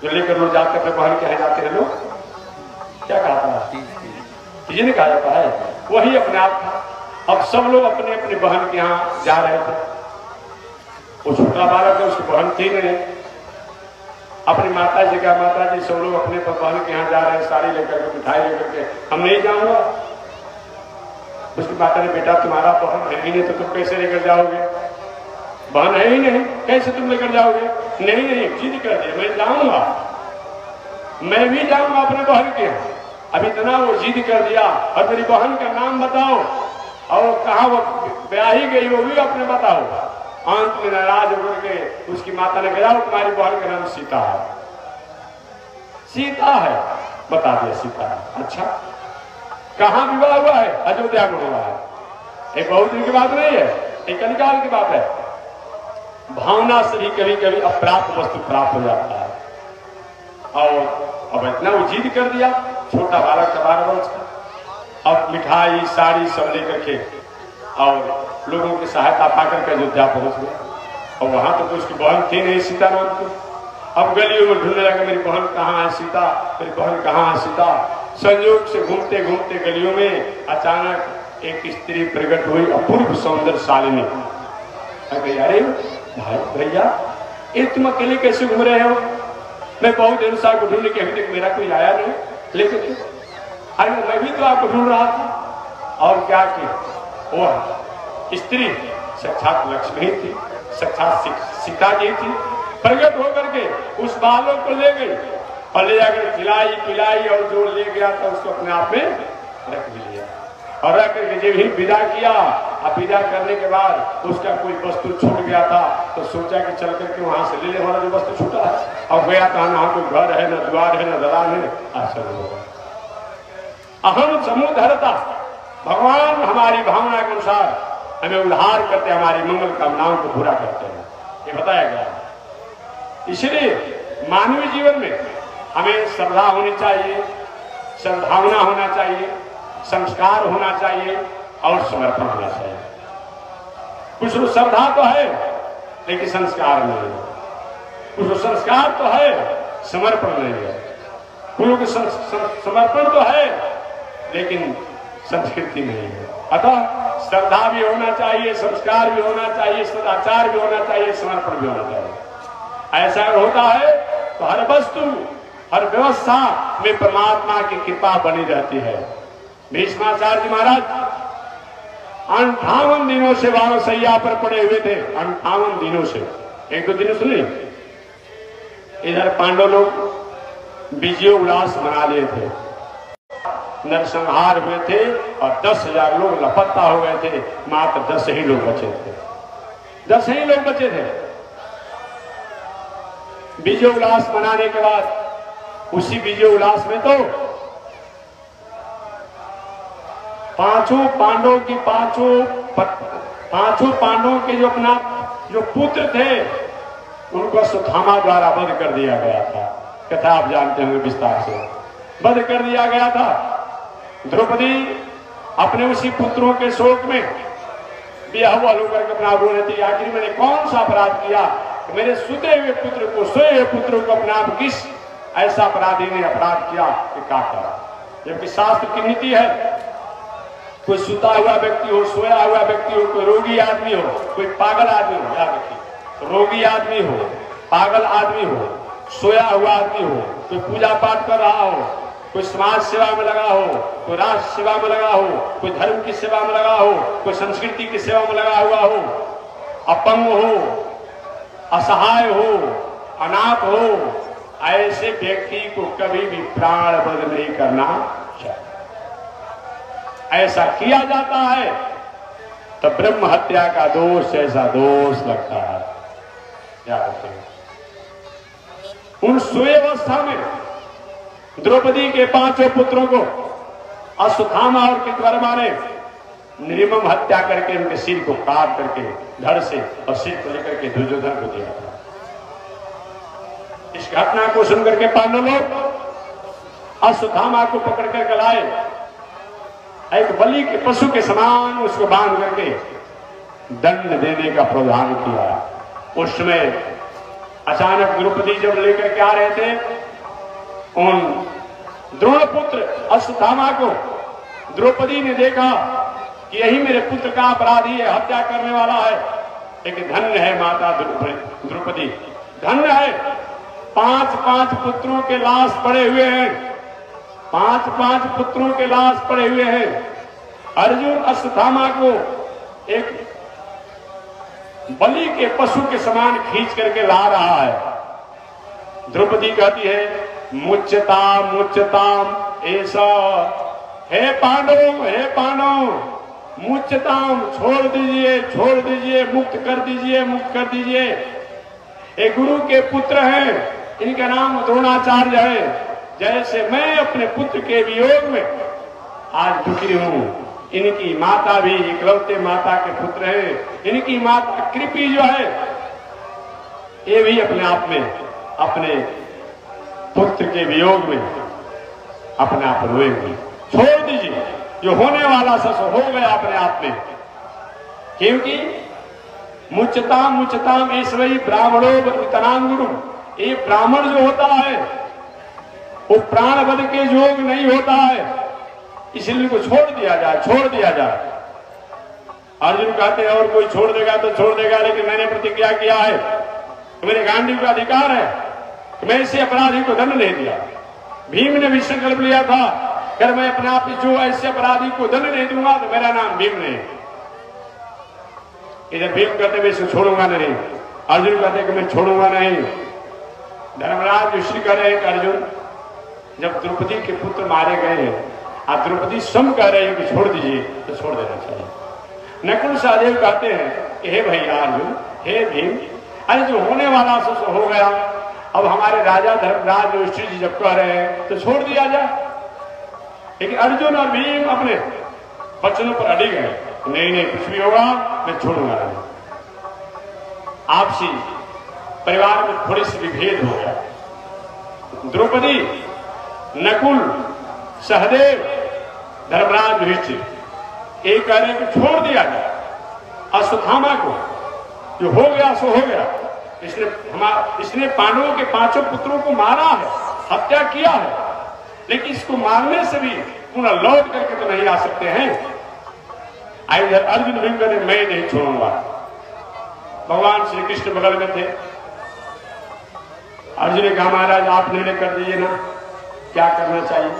जो लेकर लोग जाते अपने बहन के यहाँ जाते हैं लोग, क्या कहता है, तीज नहीं कहा जाता है, वही अपने आप था। अब सब लोग अपने अपने बहन के यहाँ जा रहे थे। वो छोटा बालक है, उसकी बहन थी नहीं। अपनी माता जी का, माता जी सब लोग अपने बहन के यहाँ जा रहे हैं, साड़ी लेकर के, मिठाई लेकर के, हम नहीं जाऊंगा। उसकी माता ने, बेटा तुम्हारा बहन है ही नहीं तो तुम कैसे लेकर जाओगे, बहन है ही नहीं, कैसे तुम लेकर जाओगे। नहीं नहीं, जिद कर दिया, मैं जाऊंगा, मैं भी जाऊंगा अपने बहन के यहाँ। अब इतना वो जिद कर दिया, और मेरी बहन का नाम बताओ, और कहा वो ब्याही गई वो भी अपने बताओ। अंत में नाराज होकर के उसकी माता ने कहा, तुम्हारी बहन का नाम सीता है। सीता है, बता दिया सीता है। अच्छा, कहाँ विवाह हुआ है? अयोध्या में हुआ है। ये बहुत दिन की बात नहीं है, एक कलिकाल की बात है। भावना से भी कभी कभी अप्राप्त वस्तु प्राप्त हो जाता है। और अब इतना वो जिद कर दिया, छोटा बालक का 12 वर्ष का, अब मिठाई साड़ी सब लेकर के और लोगों की सहायता पाकर के अयोध्या पहुंच गए। और वहां तो उसकी बहन थी नहीं, सीता नाम की। अब गलियों में ढूंढने लगा, मेरी बहन कहाँ है सीता, मेरी बहन कहाँ है सीता। संयोग से घूमते घूमते गलियों में अचानक एक स्त्री प्रकट हुई, अपूर्व सौंदर्यशालिनी। अरे भाई भैया, ये तुम अकेले कैसे घूम रहे हो? मैं बहुत देर से आपको ढूंढने के, अभी तक मेरा कोई आया नहीं, लेकिन अरे मैं भी तो आपको ढूंढ रहा था। और क्या किया, वो स्त्री साक्षात लक्ष्मी थी, साक्षात सीता जी थी। प्रकट होकर के उस बालक को ले गई और ले जाकर खिलाई पिलाई, और जो ले गया था उसको अपने आप में रख भी लिया। और रख करके जब ही विदा किया, अब विदा करने के बाद उसका कोई वस्तु छूट गया था, तो सोचा कि चल करके वहां से ले ले वाला जो वस्तु छूटा है। और गया था, ना कोई घर है, न द्वार है, न दलान है, आश्चर्य होगा। अहम समुद्धरता, भगवान हमारी भावना के अनुसार हमें उद्धार करते, हमारी मंगल कामनाओं को पूरा करते हैं, ये बताया गया। इसलिए मानवीय जीवन में हमें श्रद्धा होनी चाहिए, सद्भावना होना चाहिए, संस्कार होना चाहिए और समर्पण होना चाहिए। कुछ लोग श्रद्धा तो है लेकिन संस्कार नहीं है, कुछ लोग संस्कार तो है समर्पण नहीं है, कुछ लोग समर्पण तो है लेकिन संस्कृति नहीं है। अतः श्रद्धा भी होना चाहिए, संस्कार भी होना चाहिए, सदाचार भी होना चाहिए, समर्पण भी होना चाहिए। ऐसा होता है तो हर वस्तु, हर व्यवस्था में परमात्मा की कृपा बनी रहती है। भीष्माचार्य जी महाराज 58 दिनों से वानसैया पर पड़े हुए थे, 58 दिनों से, एक दो दिन सुनिए। इधर पांडव लोग विजय उल्लास मना लिए थे, नरसंहार हुए थे और 10,000 लोग लापता हो गए थे, मात्र 10 ही लोग बचे थे, 10 ही लोग बचे थे। विजय उल्लास मनाने के बाद उसी विजय उल्लास में तो पांचों पांडवों के जो पुत्र थे उनको अश्वत्थामा द्वारा वध कर दिया गया था। कथा आप जानते होंगे विस्तार से, वध कर दिया गया था। द्रौपदी अपने उसी पुत्रों के शोक में बेहुआ होकर के अपना रो रही थी, आखिर मैंने कौन सा अपराध किया, मेरे सोए हुए पुत्र को अपना किस ऐसा अपराधी ने अपराध किया कि काटा। जबकि शास्त्र की नीति है, कोई सुता हुआ व्यक्ति हो, सोया हुआ व्यक्ति हो, कोई रोगी आदमी हो, कोई पागल आदमी हो, याद रखिए, रोगी आदमी हो, पागल आदमी हो, सोया हुआ आदमी हो, कोई पूजा पाठ कर रहा हो, कोई समाज सेवा में लगा हो, कोई राष्ट्र सेवा में लगा हो, कोई धर्म की सेवा में लगा हो, कोई संस्कृति की सेवा में लगा हुआ हो, अपंग हो, असहाय हो, अनाथ हो, ऐसे व्यक्ति को कभी भी प्राण वध नहीं करना चाहिए। ऐसा किया जाता है तो ब्रह्म हत्या का दोष ऐसा दोष लगता है। क्या कहते हैं, उन सुव्यवस्था में द्रौपदी के 5 पुत्रों को अश्वत्थामा और कृतवर्मा ने निर्मम हत्या करके उनके सिर को काट करके धड़ से और सिर को लेकर के दुर्योधन को दिया था। इस घटना को सुनकर के पांडव लोग अश्वत्थामा को पकड़ कर लाए, एक बलि के पशु के समान उसको बांध करके दंड देने का प्रावधान किया। उस समय अचानक द्रौपदी जब लेकर के आ रहे थे उन द्रोणपुत्र अश्वत्थामा को, द्रौपदी ने देखा कि यही मेरे पुत्र का अपराधी है, हत्या करने वाला है। लेकिन धन्य है माता द्रौपदी, धन्य है। 5-5 पुत्रों के लाश पड़े हुए हैं, 5-5 पुत्रों के लाश पड़े हुए हैं। अर्जुन अश्वत्थामा को एक बलि के पशु के समान खींच करके ला रहा है। द्रौपदी कहती है मुच्यताम मुच्यताम ऐसा, हे पांडव मुच्यताम, छोड़ दीजिए, मुक्त कर दीजिए। एक गुरु के पुत्र हैं, इनका नाम द्रोणाचार्य है। जैसे मैं अपने पुत्र के वियोग में आज दुखी हूं, इनकी माता भी इकलौते माता के पुत्र हैं। इनकी माता कृपी जो है ये भी अपने आप में अपने पुत्र के वियोग में अपने आप रोएंगे। छोड़ दीजिए, जो होने वाला सस हो गया अपने आप में। क्योंकि मुच्यताम ईश्वरी ब्राह्मणों वितनांगुरु, ये ब्राह्मण जो होता है वो प्राण वध के योग नहीं होता है, इसलिए को छोड़ दिया जाए। अर्जुन कहते हैं और कोई छोड़ देगा तो छोड़ देगा, लेकिन मैंने प्रतिज्ञा किया है कि मेरे गांडीव का अधिकार है कि मैं इसे अपराधी को दंड नहीं दिया। भीम ने भी संकल्प लिया था कि मैं अपने आप जो ऐसे अपराधी को दंड नहीं दूंगा तो मेरा नाम भीम नहीं। इधर भीम कहते मैं इसे छोड़ूंगा नहीं, अर्जुन कहते कि मैं छोड़ूंगा नहीं। धर्मराज युष्टि कह रहे हैं कि अर्जुन जब द्रौपदी के पुत्र मारे गए हैं, आप द्रौपदी स्वयं कह रहे हैं कि छोड़ दीजिए, तो छोड़ देना चाहिए। नकुल सहदेव कहते हैं कि हे भैया अर्जुन, हे भीम, अरे जो होने वाला सो हो गया, अब हमारे राजा धर्मराज युष्टि जी जब कह रहे हैं तो छोड़ दिया जाए। लेकिन अर्जुन और भीम अपने वचनों पर अड़ी गए, नहीं कुछ भी होगा मैं छोड़ूंगा नहीं। आपसी परिवार में थोड़ी सी विभेद हो गया। द्रौपदी, नकुल, सहदेव, धर्मराज युधिष्ठिर एक कह रहे कि छोड़ दिया जाए अश्वत्थामा को, जो हो गया सो हो गया। इसने पांडवों के 5 पुत्रों को मारा है, हत्या किया है, लेकिन इसको मारने से भी पुनः लौट करके तो नहीं आ सकते हैं। इधर अर्जुन भीम कहते मैं नहीं छोड़ूंगा। भगवान श्री कृष्ण बगल में थे। अर्जुन ने कहा महाराज आप निर्णय कर दीजिए ना, क्या करना चाहिए।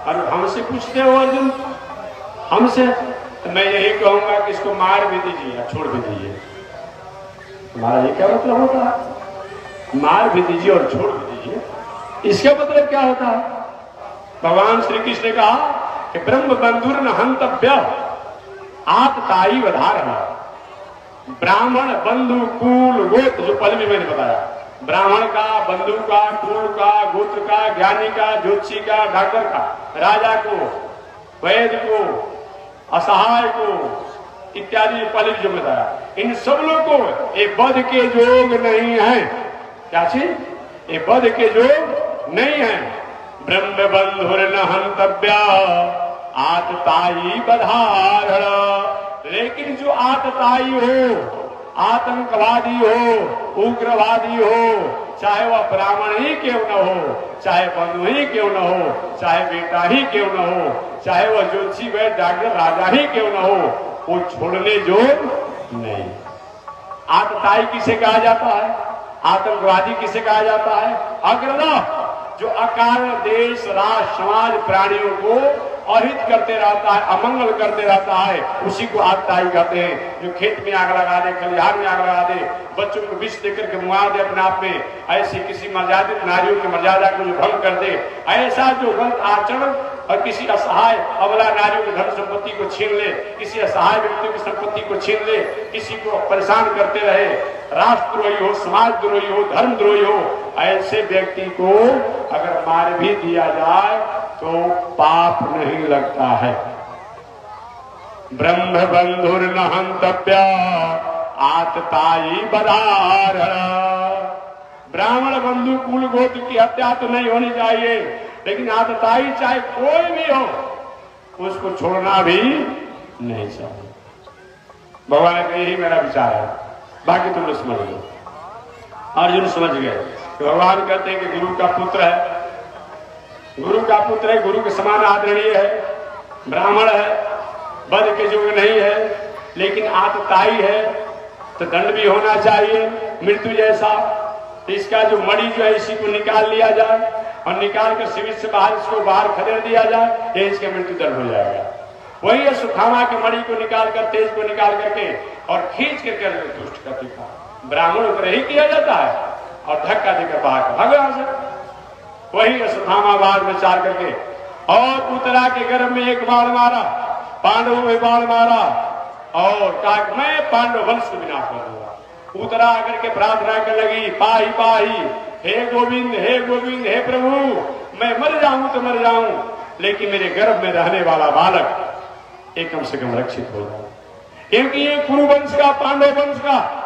और हमसे पूछते हो अर्जुन, हमसे, तो मैं यही कहूंगा कि इसको मार भी दीजिए या छोड़ भी दीजिए। तुम्हारा ये क्या मतलब होता है, मार भी दीजिए और छोड़ भी दीजिए, इसका मतलब क्या होता है। भगवान श्री कृष्ण ने कहा कि ब्रह्म बंधुर न हंतव्य आतताई वधारणा। ब्राह्मण बंधु कुल गोत्र, जो पहले भी मैंने बताया, ब्राह्मण का, बंधु का, कुल का, गोत्र का, ज्ञानी का, ज्योतिषी का, डॉक्टर का, राजा को, वैद्य को, असहाय को इत्यादि पहले जो बताया, इन सब लोगों को ये बध के योग नहीं है। क्या चीज, ये बध के योग नहीं है। ब्रह्म बंधुर न हंतव्या आतताई बधारण। लेकिन जो आतताई हो, आतंकवादी हो, उग्रवादी हो, चाहे वह ब्राह्मण ही क्यों न हो, चाहे बंधु ही क्यों न हो, चाहे बेटा ही क्यों न हो, चाहे वह ज्योतिषी वैद्य डॉक्टर राजा ही क्यों न हो, वो छोड़ने जो नहीं। आतताई किसे कहा जाता है, आतंकवादी किसे कहा जाता है, अग्रदा, जो अकारण देश, राष्ट्र, समाज, प्राणियों को अहित करते रहता है, अमंगल करते रहता है, उसी को आतताई कहते हैं। जो खेत में आग लगा दे, खलिहान में आग लगा दे, बच्चों को विष देकर के मुआ दे अपने आप में, ऐसी किसी मर्यादित नारियों की मर्यादा को जो भंग कर दे, ऐसा जो गलत आचरण और किसी असहाय अबला नारियों की धन संपत्ति को छीन ले, किसी असहाय व्यक्ति की संपत्ति को छीन ले, किसी को परेशान करते रहे, राष्ट्रद्रोही हो, समाजद्रोही हो, धर्मद्रोही हो, ऐसे व्यक्ति को अगर मार भी दिया जाए तो पाप नहीं लगता है। ब्रह्म बंधुर न हंतव्य आतताई बधार। ब्राह्मण बंधु कुल गोत्र की हत्या तो नहीं होनी चाहिए, लेकिन आतताई चाहे कोई भी हो उसको छोड़ना भी नहीं चाहिए। भगवान का यही मेरा विचार है, बाकी तुम लोग समझ लो। अर्जुन समझ गए। भगवान कहते हैं कि गुरु का पुत्र है, गुरु का पुत्र है, गुरु के समान आदरणीय है, ब्राह्मण है, वध के युग नहीं है, लेकिन आतताई है तो दंड भी होना चाहिए मृत्यु जैसा। तो इसका जो मणि जो है इसी को निकाल लिया जाए और निकाल कर शिविर से बाहर इसको बाहर खदेड़ दिया जाए, ये इसका मृत्यु दंड हो जाएगा। वही है सुखामा के मणि को निकाल कर, तेज को निकाल करके और खींच के दुष्ट का टीका ब्राह्मण पर ही किया जाता है और धक्का देकर बाहर भगवान से। वही है सुखामा बाद में चार करके और उतरा के गर्भ में एक बाण मारा, पांडवों में बाण मारा और कहा मैं पांडव वंश को विनाश कर दूंगा। उतरा करके प्रार्थना कर लगी, पाही पाही, हे गोविंद हे गोविंद, हे प्रभु मैं मर जाऊं तो मर जाऊं, लेकिन मेरे गर्भ में रहने वाला बालक एक कम से कम रक्षित हो जाए, क्योंकि ये कुरु वंश का, पांडव वंश का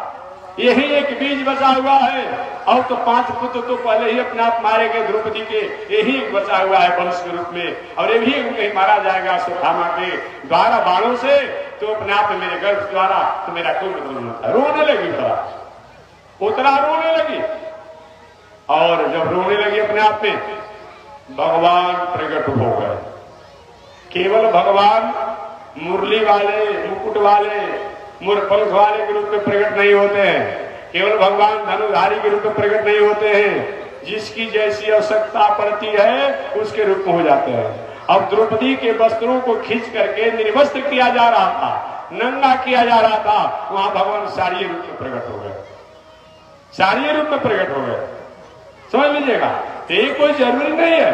यही एक बीज बचा हुआ है। और तो 5 पुत्र तो पहले ही अपने आप मारे गए द्रौपदी के, यही एक बचा हुआ है वंश के रूप में, और ये भी कहीं मारा जाएगा सुखामा के द्वारा बाणों से, तो अपने आप में मेरे गर्भ द्वारा तो मेरा कोई मतलब नहीं होता। रोने लगी उतरा रोने लगी, और जब रोने लगी अपने आप में भगवान प्रकट हो गए। केवल भगवान मुरली वाले, मुकुट वाले, मुरपंख वाले के रूप में प्रकट नहीं होते हैं, केवल भगवान धनुधारी के रूप में प्रकट नहीं होते हैं, जिसकी जैसी आवश्यकता पड़ती है उसके रूप में हो जाते हैं। अब द्रौपदी के वस्त्रों को खींच करके निर्वस्त्र किया जा रहा था, नंगा किया जा रहा था, वहां भगवान शारीरिक रूप में प्रकट हो गए, शारीरिक रूप में प्रकट हो गए। समझ लीजिएगा, तो ये कोई जरूरी नहीं है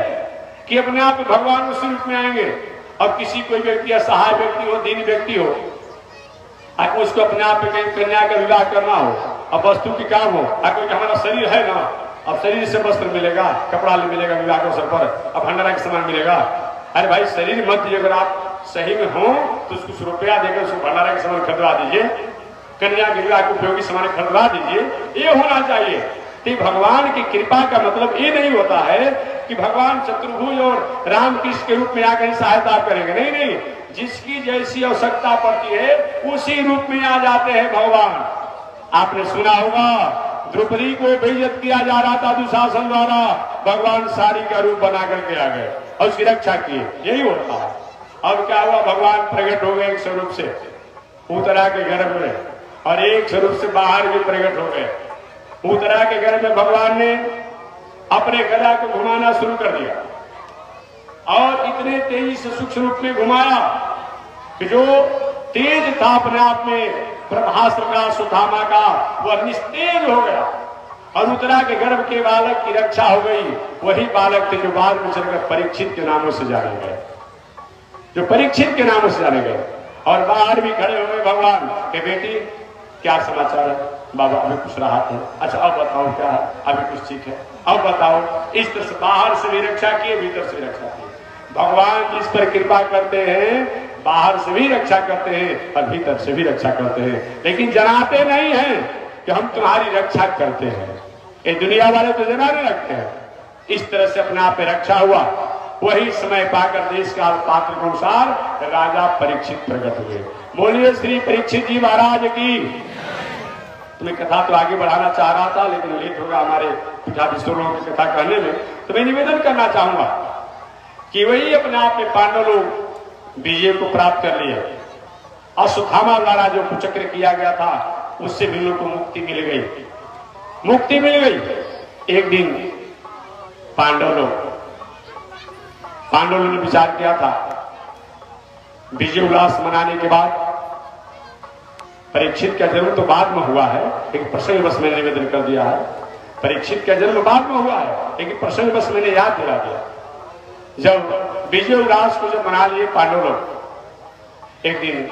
कि अपने आप भगवान उसी रूप में आएंगे। अब किसी कोई व्यक्ति असहाय व्यक्ति हो, दीन व्यक्ति हो, उसको अपने आप में कहीं कन्या का विवाह करना हो, अब वस्तु की काम हो, कोई हमारा शरीर है ना, अब शरीर से वस्त्र मिलेगा, कपड़ा मिलेगा विवाह के अवसर पर, अब भंडारा का सामान मिलेगा। अरे भाई शरीर मत दीजिए, अगर आप सही में हो तो उसको 100 रुपया देकर उसको भंडारा के सामान खरीदवा दीजिए, कन्या के विवाह के उपयोगी सामान खरीदवा दीजिए, ये होना चाहिए। तो भगवान की कृपा का मतलब ये नहीं होता है कि भगवान चतुर्भुज और रामकृष्ण के रूप में आकर सहायता करेंगे, नहीं नहीं, जिसकी जैसी आवश्यकता पड़ती है उसी रूप में आ जाते हैं भगवान। आपने सुना होगा द्रौपदी को बेइज्जत किया जा रहा था दुशासन द्वारा, भगवान साड़ी का रूप बना करके आ गए और उसकी रक्षा किए, यही होता है। अब क्या हुआ, भगवान प्रकट हो गए एक स्वरूप से उतरा के गर्भ में, और एक स्वरूप से बाहर भी प्रकट हो गए। उतरा के गर्भ में भगवान ने अपने गदा को घुमाना शुरू कर दिया और इतने तेजी से सूक्ष्म रूप में घुमाया कि जो तेज था अपने आप में ब्रह्मास्त्र का, सुधामा का, वह निस्तेज हो गया और उतरा के गर्भ के बालक की रक्षा हो गई। वही बालक थे जो बाद में चलकर परीक्षित के नामों से जाने गए, जो परीक्षित के नामों से जाने गए। और बाहर भी खड़े हो गए भगवान के, बेटी क्या समाचार है, बाबा अभी कुछ राहत है, अच्छा अब बताओ क्या है, अभी कुछ ठीक है, अब बताओ। इस तरह से बाहर से भी रक्षा किए, भीतर से भी रक्षा किए। भगवान जिस पर कृपा करते हैं बाहर से भी रक्षा करते हैं और भीतर से भी रक्षा करते हैं, लेकिन जनाते नहीं हैं कि हम तुम्हारी रक्षा करते हैं। ये दुनिया वाले तो जनाने लगते हैं। इस तरह से अपने आप में रक्षा हुआ। वही समय पाकर देश काल पात्र के अनुसार राजा परीक्षित प्रकट हुए। बोलिए श्री परीक्षित जी महाराज की। तुम्हें कथा तो आगे बढ़ाना चाह रहा था, लेकिन लेट होगा हमारे पीठाधीश्वरों की कथा कहने में, तो मैं निवेदन करना चाहूंगा कि वही अपने आप में पांडव लोग विजय को प्राप्त कर लिए। अश्वत्थामा द्वारा जो कुचक्र किया गया था उससे भी लोगों को मुक्ति मिल गई, मुक्ति मिल गई। एक दिन पांडवों ने विचार किया था, विजय उल्लास मनाने के बाद परीक्षित का जन्म तो बाद में हुआ है, एक प्रसंग बस मैंने निवेदन कर दिया है। परीक्षित का जन्म बाद में हुआ है, एक प्रसंग बस मैंने याद दिला दिया। जब विजय उल्लास को जब मना लिए पांडव लोग, एक दिन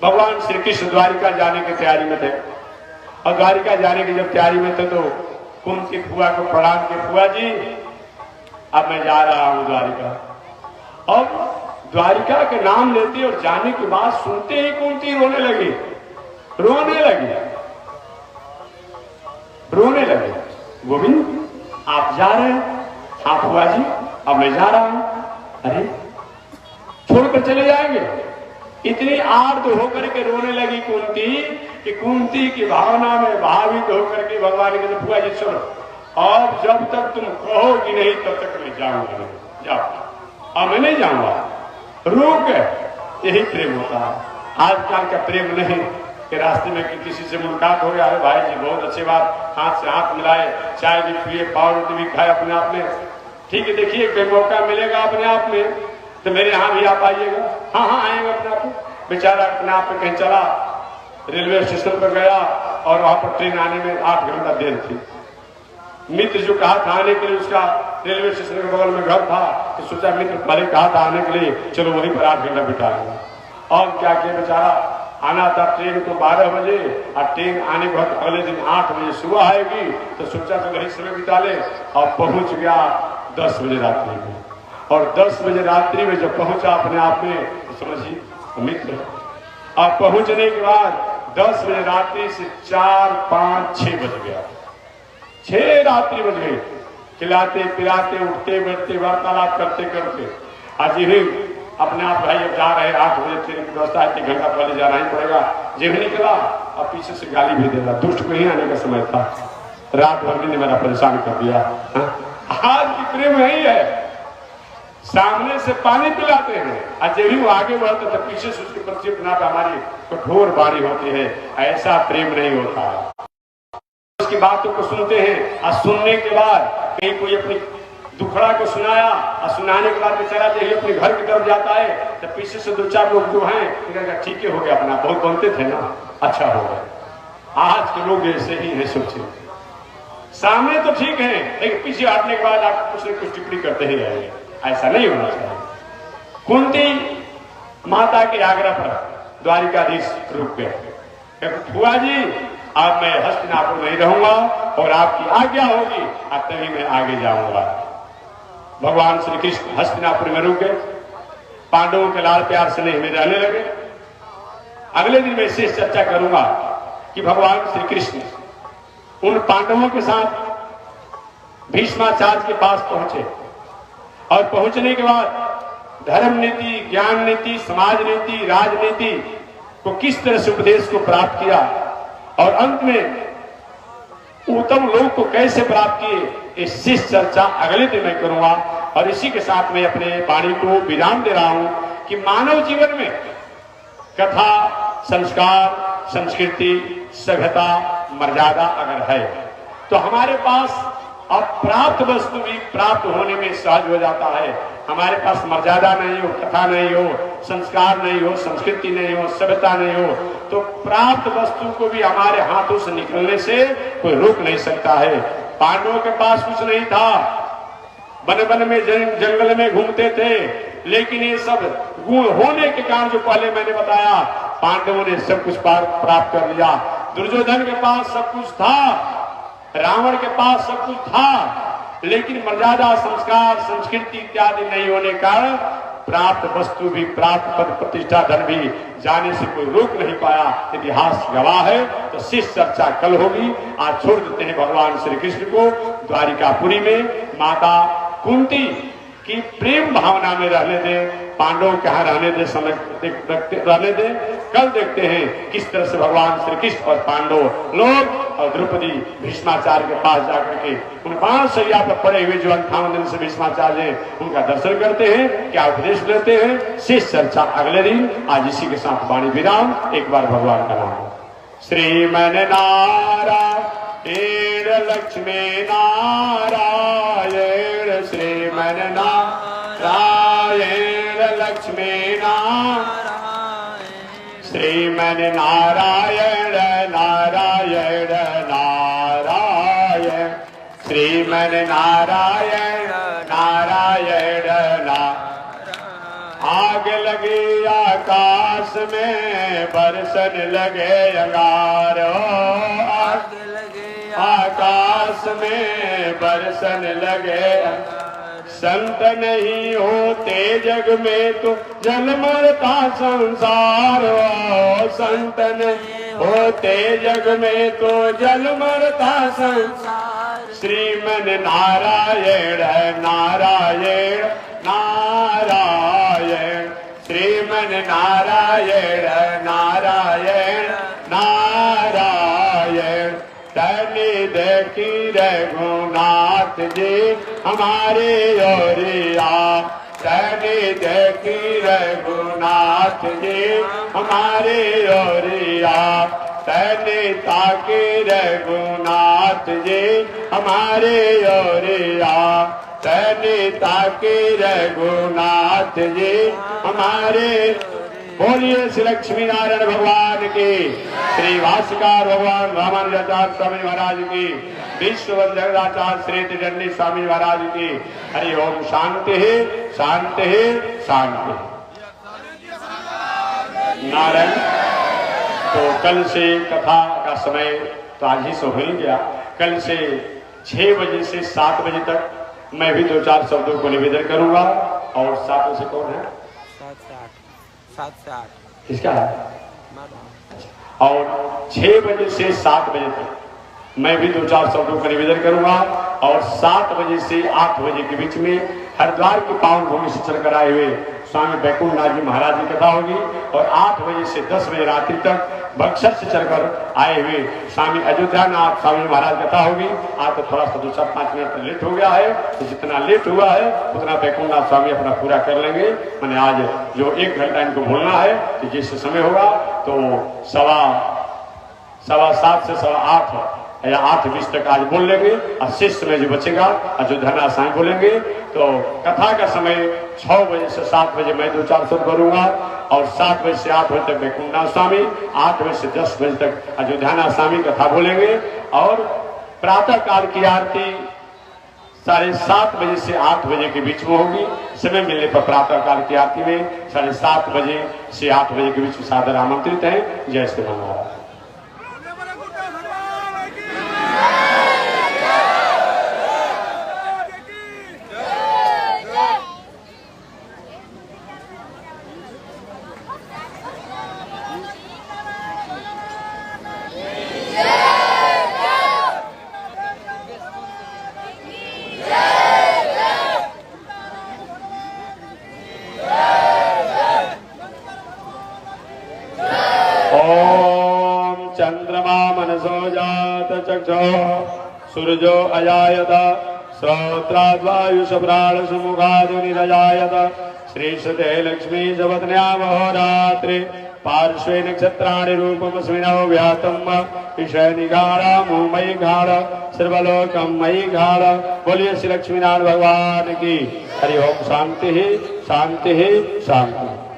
भगवान श्री कृष्ण द्वारिका जाने की तैयारी में थे, और द्वारिका जाने की जब तैयारी में थे तो कुंती फुआ को प्रणाम किए, फुआ जी अब मैं जा रहा हूं द्वारिका। अब द्वारिका के नाम लेते और जाने की बात सुनते ही कुंती रोने लगी, रोने लगी, रोने लगे। गोविंद आप जा रहे हैं? हाँ फुआ जी अब मैं जा रहा हूं। अरे छोड़कर चले जाएंगे? इतनी आर्त होकर के रोने लगी कुंती कि कुंती की भावना में भावित होकर के भगवान के फुआ जी सुनो, अब जब तक तुम कहोगी नहीं तब तक मैं जाऊंगा नहीं, जाओ। अब मैं नहीं जाऊंगा, रुक। यही प्रेम होता है। आजकल का प्रेम नहीं कि रास्ते में किसी से मुलाकात हो गया, अरे भाई जी बहुत अच्छी बात, हाथ से हाथ मिलाए, चाय भी पिए, पाव रोटी भी खाए अपने आप में, ठीक है देखिए कोई मौका मिलेगा अपने आप में तो मेरे यहाँ भी आप आइएगा। हाँ हाँ आएंगे अपने आप में। बेचारा अपने आप में कहीं चला, रेलवे स्टेशन पर गया और वहां पर ट्रेन आने में 8 घंटा देर थी। मित्र जो कहा था आने के लिए, उसका रेलवे स्टेशन के बगल में घर था, तो सोचा मित्र पहले कहा था आने के लिए, चलो वहीं पर 8 घंटा बिता लेंगे। और क्या किया बेचारा, आना था ट्रेन को 12 बजे और ट्रेन आने के बाद अगले दिन 8 बजे सुबह आएगी, तो सोचा तो वही समय बिता ले। और पहुंच गया 10 बजे रात्रि में, और 10 बजे रात्रि में जब पहुंचा अपने आप में तो समझिए मित्र, और पहुंचने के बाद 10 बजे रात्रि से 4, 5, 6 बज गया, 6 रात्रि बज गई। खिलाते पिलाते उठते बैठते वार्तालाप करते करते आज ही अपने आप भाई अब जा रहे 8 बजे ट्रेन की व्यवस्था है, 1 घंटा पहले जाना ही पड़ेगा। जेब निकला और पीछे से गाली भी दे रहा, दुष्ट को ही आने का समय था, रात भर ने मेरा परेशान कर दिया। आज की प्रेम यही है, सामने से पानी पिलाते हैं और जब ही वो आगे बढ़ते तो पीछे से उसके प्रति अपना हमारी कठोर बारी होती है। ऐसा प्रेम नहीं होता। उसकी बातों को सुनते हैं और सुनने के बाद कहीं कोई अपनी दुखड़ा को सुनाया और सुनाने के बाद बेचारा जब ही अपने घर की तरफ जाता है तो पीछे से 2-4 लोग जो हैं ठीक है हो गया, अपना बहुत बोलते थे ना, अच्छा हो गया। आज के लोग ऐसे ही हैं, सोचिए सामने तो ठीक है लेकिन पीछे हटने के बाद आप कुछ न कुछ टिप्पणी करते ही रहेंगे। ऐसा नहीं होना चाहिए। कुंती माता के आग्रह पर द्वारिकाधीश रुक गए। फुआ जी अब मैं हस्तिनापुर नहीं रहूंगा और आपकी आज्ञा होगी और तभी मैं आगे जाऊंगा। भगवान श्री कृष्ण हस्तिनापुर में रुक गए, पांडवों के लाल प्यार स्नेह में रहने लगे। अगले दिन मैं इससे चर्चा करूंगा कि भगवान श्री कृष्ण उन पांडवों के साथ भीष्माचार्य के पास पहुंचे और पहुंचने के बाद धर्म नीति, ज्ञान नीति, समाज नीति, राजनीति को किस तरह से उपदेश को प्राप्त किया और अंत में उत्तम लोक को कैसे प्राप्त किए, इससे चर्चा अगले दिन मैं करूंगा। और इसी के साथ मैं अपने वाणी को विराम दे रहा हूं कि मानव जीवन में कथा, संस्कार, संस्कृति, सभ्यता, मर्यादा अगर है तो हमारे पास अप्राप्त वस्तु भी प्राप्त होने में सहज हो जाता है। हमारे पास मर्यादा नहीं हो, कथा नहीं हो, संस्कार नहीं हो, संस्कृति नहीं हो, सभ्यता नहीं हो तो प्राप्त वस्तु को भी हमारे हाथों से निकलने से कोई रोक नहीं सकता है। पांडवों के पास कुछ नहीं था, वन वन में जंगल में घूमते थे, लेकिन ये सब गुण होने के कारण जो पहले मैंने बताया पांडवों ने सब कुछ प्राप्त कर लिया। दुर्योधन के पास सब कुछ था, रावण के पास सब कुछ था, लेकिन मर्यादा, संस्कार, संस्कृति इत्यादि नहीं होने कारण प्राप्त वस्तु भी, प्राप्त पद प्रतिष्ठा, धन भी जाने से कोई रोक नहीं पाया। इतिहास गवाह है। तो शेष चर्चा कल होगी। आज छोड़ देते हैं भगवान श्री कृष्ण को द्वारिकापुरी में माता कुंती की प्रेम भावना में रहने दें, पांडवों के यहाँ रहने दे, समय रहने दे। कल देखते हैं किस तरह से भगवान श्री कृष्ण और पांडव लोग और द्रौपदी भीष्माचार्य के पास जाकर के उन 5 सैया पर पड़े हुए जो 58 दिन से भीष्माचार्य हैं उनका दर्शन करते हैं, क्या उपदेश लेते हैं। शेष चर्चा अगले दिन। आज इसी के साथ वाणी विराम। एक बार भगवान का नाम श्रीमन नारायण लक्ष्मी नारायण, श्रीमन नारायण लक्ष्मी नारायण, श्रीमन नारायण नारायण नारायण, श्रीमन नारायण नारायण नारायण। आग लगी आकाश में बरसन लगे अंगारो, आग लगे आकाश में बरसन लगे संत नहीं होते जग में तो जल मरता संसार। संत नहीं होते जग में तो जल मरता संसार। श्रीमन नारायण नारायण नारायण, श्रीमन नारायण नारायण नारायण। तनि देखी रघुनाथ जी हमारे ओरिया, तनि देखी रघुनाथ जी हमारे ओरिया। तनि ताकि रघुनाथ जी हमारे ओरिया, तनि ताकि रघुनाथ जी हमारे। बोलिए श्री लक्ष्मी नारायण भगवान की, श्री भाष्यकार भगवान रामानुजाचार्य स्वामी महाराज की, विश्व वंदनाचार्य श्री त्रिदंडी स्वामी महाराज की। हरि ओम। शांति है, शांति है, शांति। नारायण। तो कल से कथा का समय तो आज ही से हो ही गया। कल से 6 बजे से 7 बजे तक मैं भी 2-4 शब्दों को निवेदन करूंगा। और 7 बजे से कौन है? 7 से 8 किसका है? और 6 बजे से 7 बजे तक मैं भी 2-4 शब्दों का निवेदन करूंगा। और 7 बजे से 8 बजे के बीच में हरिद्वार की पावन भूमि से चलकर आए हुए स्वामी बैकुंठ नाथ जी महाराज की कथा होगी। और 8 बजे से 10 बजे रात्रि तक बक्सर से चलकर आए हुए स्वामी अयोध्या नाथ स्वामी महाराज कथा होगी। आज तो थोड़ा सा 2-5 मिनट लेट हो गया है, तो जितना लेट हुआ है उतना बैकुंठ नाथ स्वामी अपना पूरा कर लेंगे। मैंने आज जो 1 घंटा इनको बोलना है, तो जिस समय होगा तो 7:15 से 8:15 या 8:20 तक आज बोल लेंगे। और शेष समय जो बचेगा अयोध्या नाथ स्वामी बोलेंगे। तो कथा का समय 6 बजे से 7 बजे मैं 2-4 शब्द करूंगा। और 7 बजे से 8 बजे तक बैकुंठ नाथ स्वामी, 8 बजे से 10 बजे तक अयोध्या नाथ स्वामी कथा बोलेंगे। और प्रातः काल की आरती 7:30 बजे से 8 बजे के बीच में होगी। समय मिलने पर प्रातः काल की आरती में 7:30 बजे से 8 बजे के बीच में सादर आमंत्रित है। जय श्री राम महाराज। चंद्रमा मनसो जात चक्षो सूर्यो अजायत श्रोत्राद्वायुष प्राण सुमुखादुनिरजायत। श्रीशते लक्ष्मी जपत्न्यामहोरात्रि पार्श्वे नक्षत्राणि रूपमस्मिनो व्यातम् ईशय निगाढ़ मुंबई घाड़ सर्वलोकम मई घाड़। बोलिए श्री लक्ष्मीनारायण भगवान की। हरि ओम। शांति ही, शांति ही, शांति।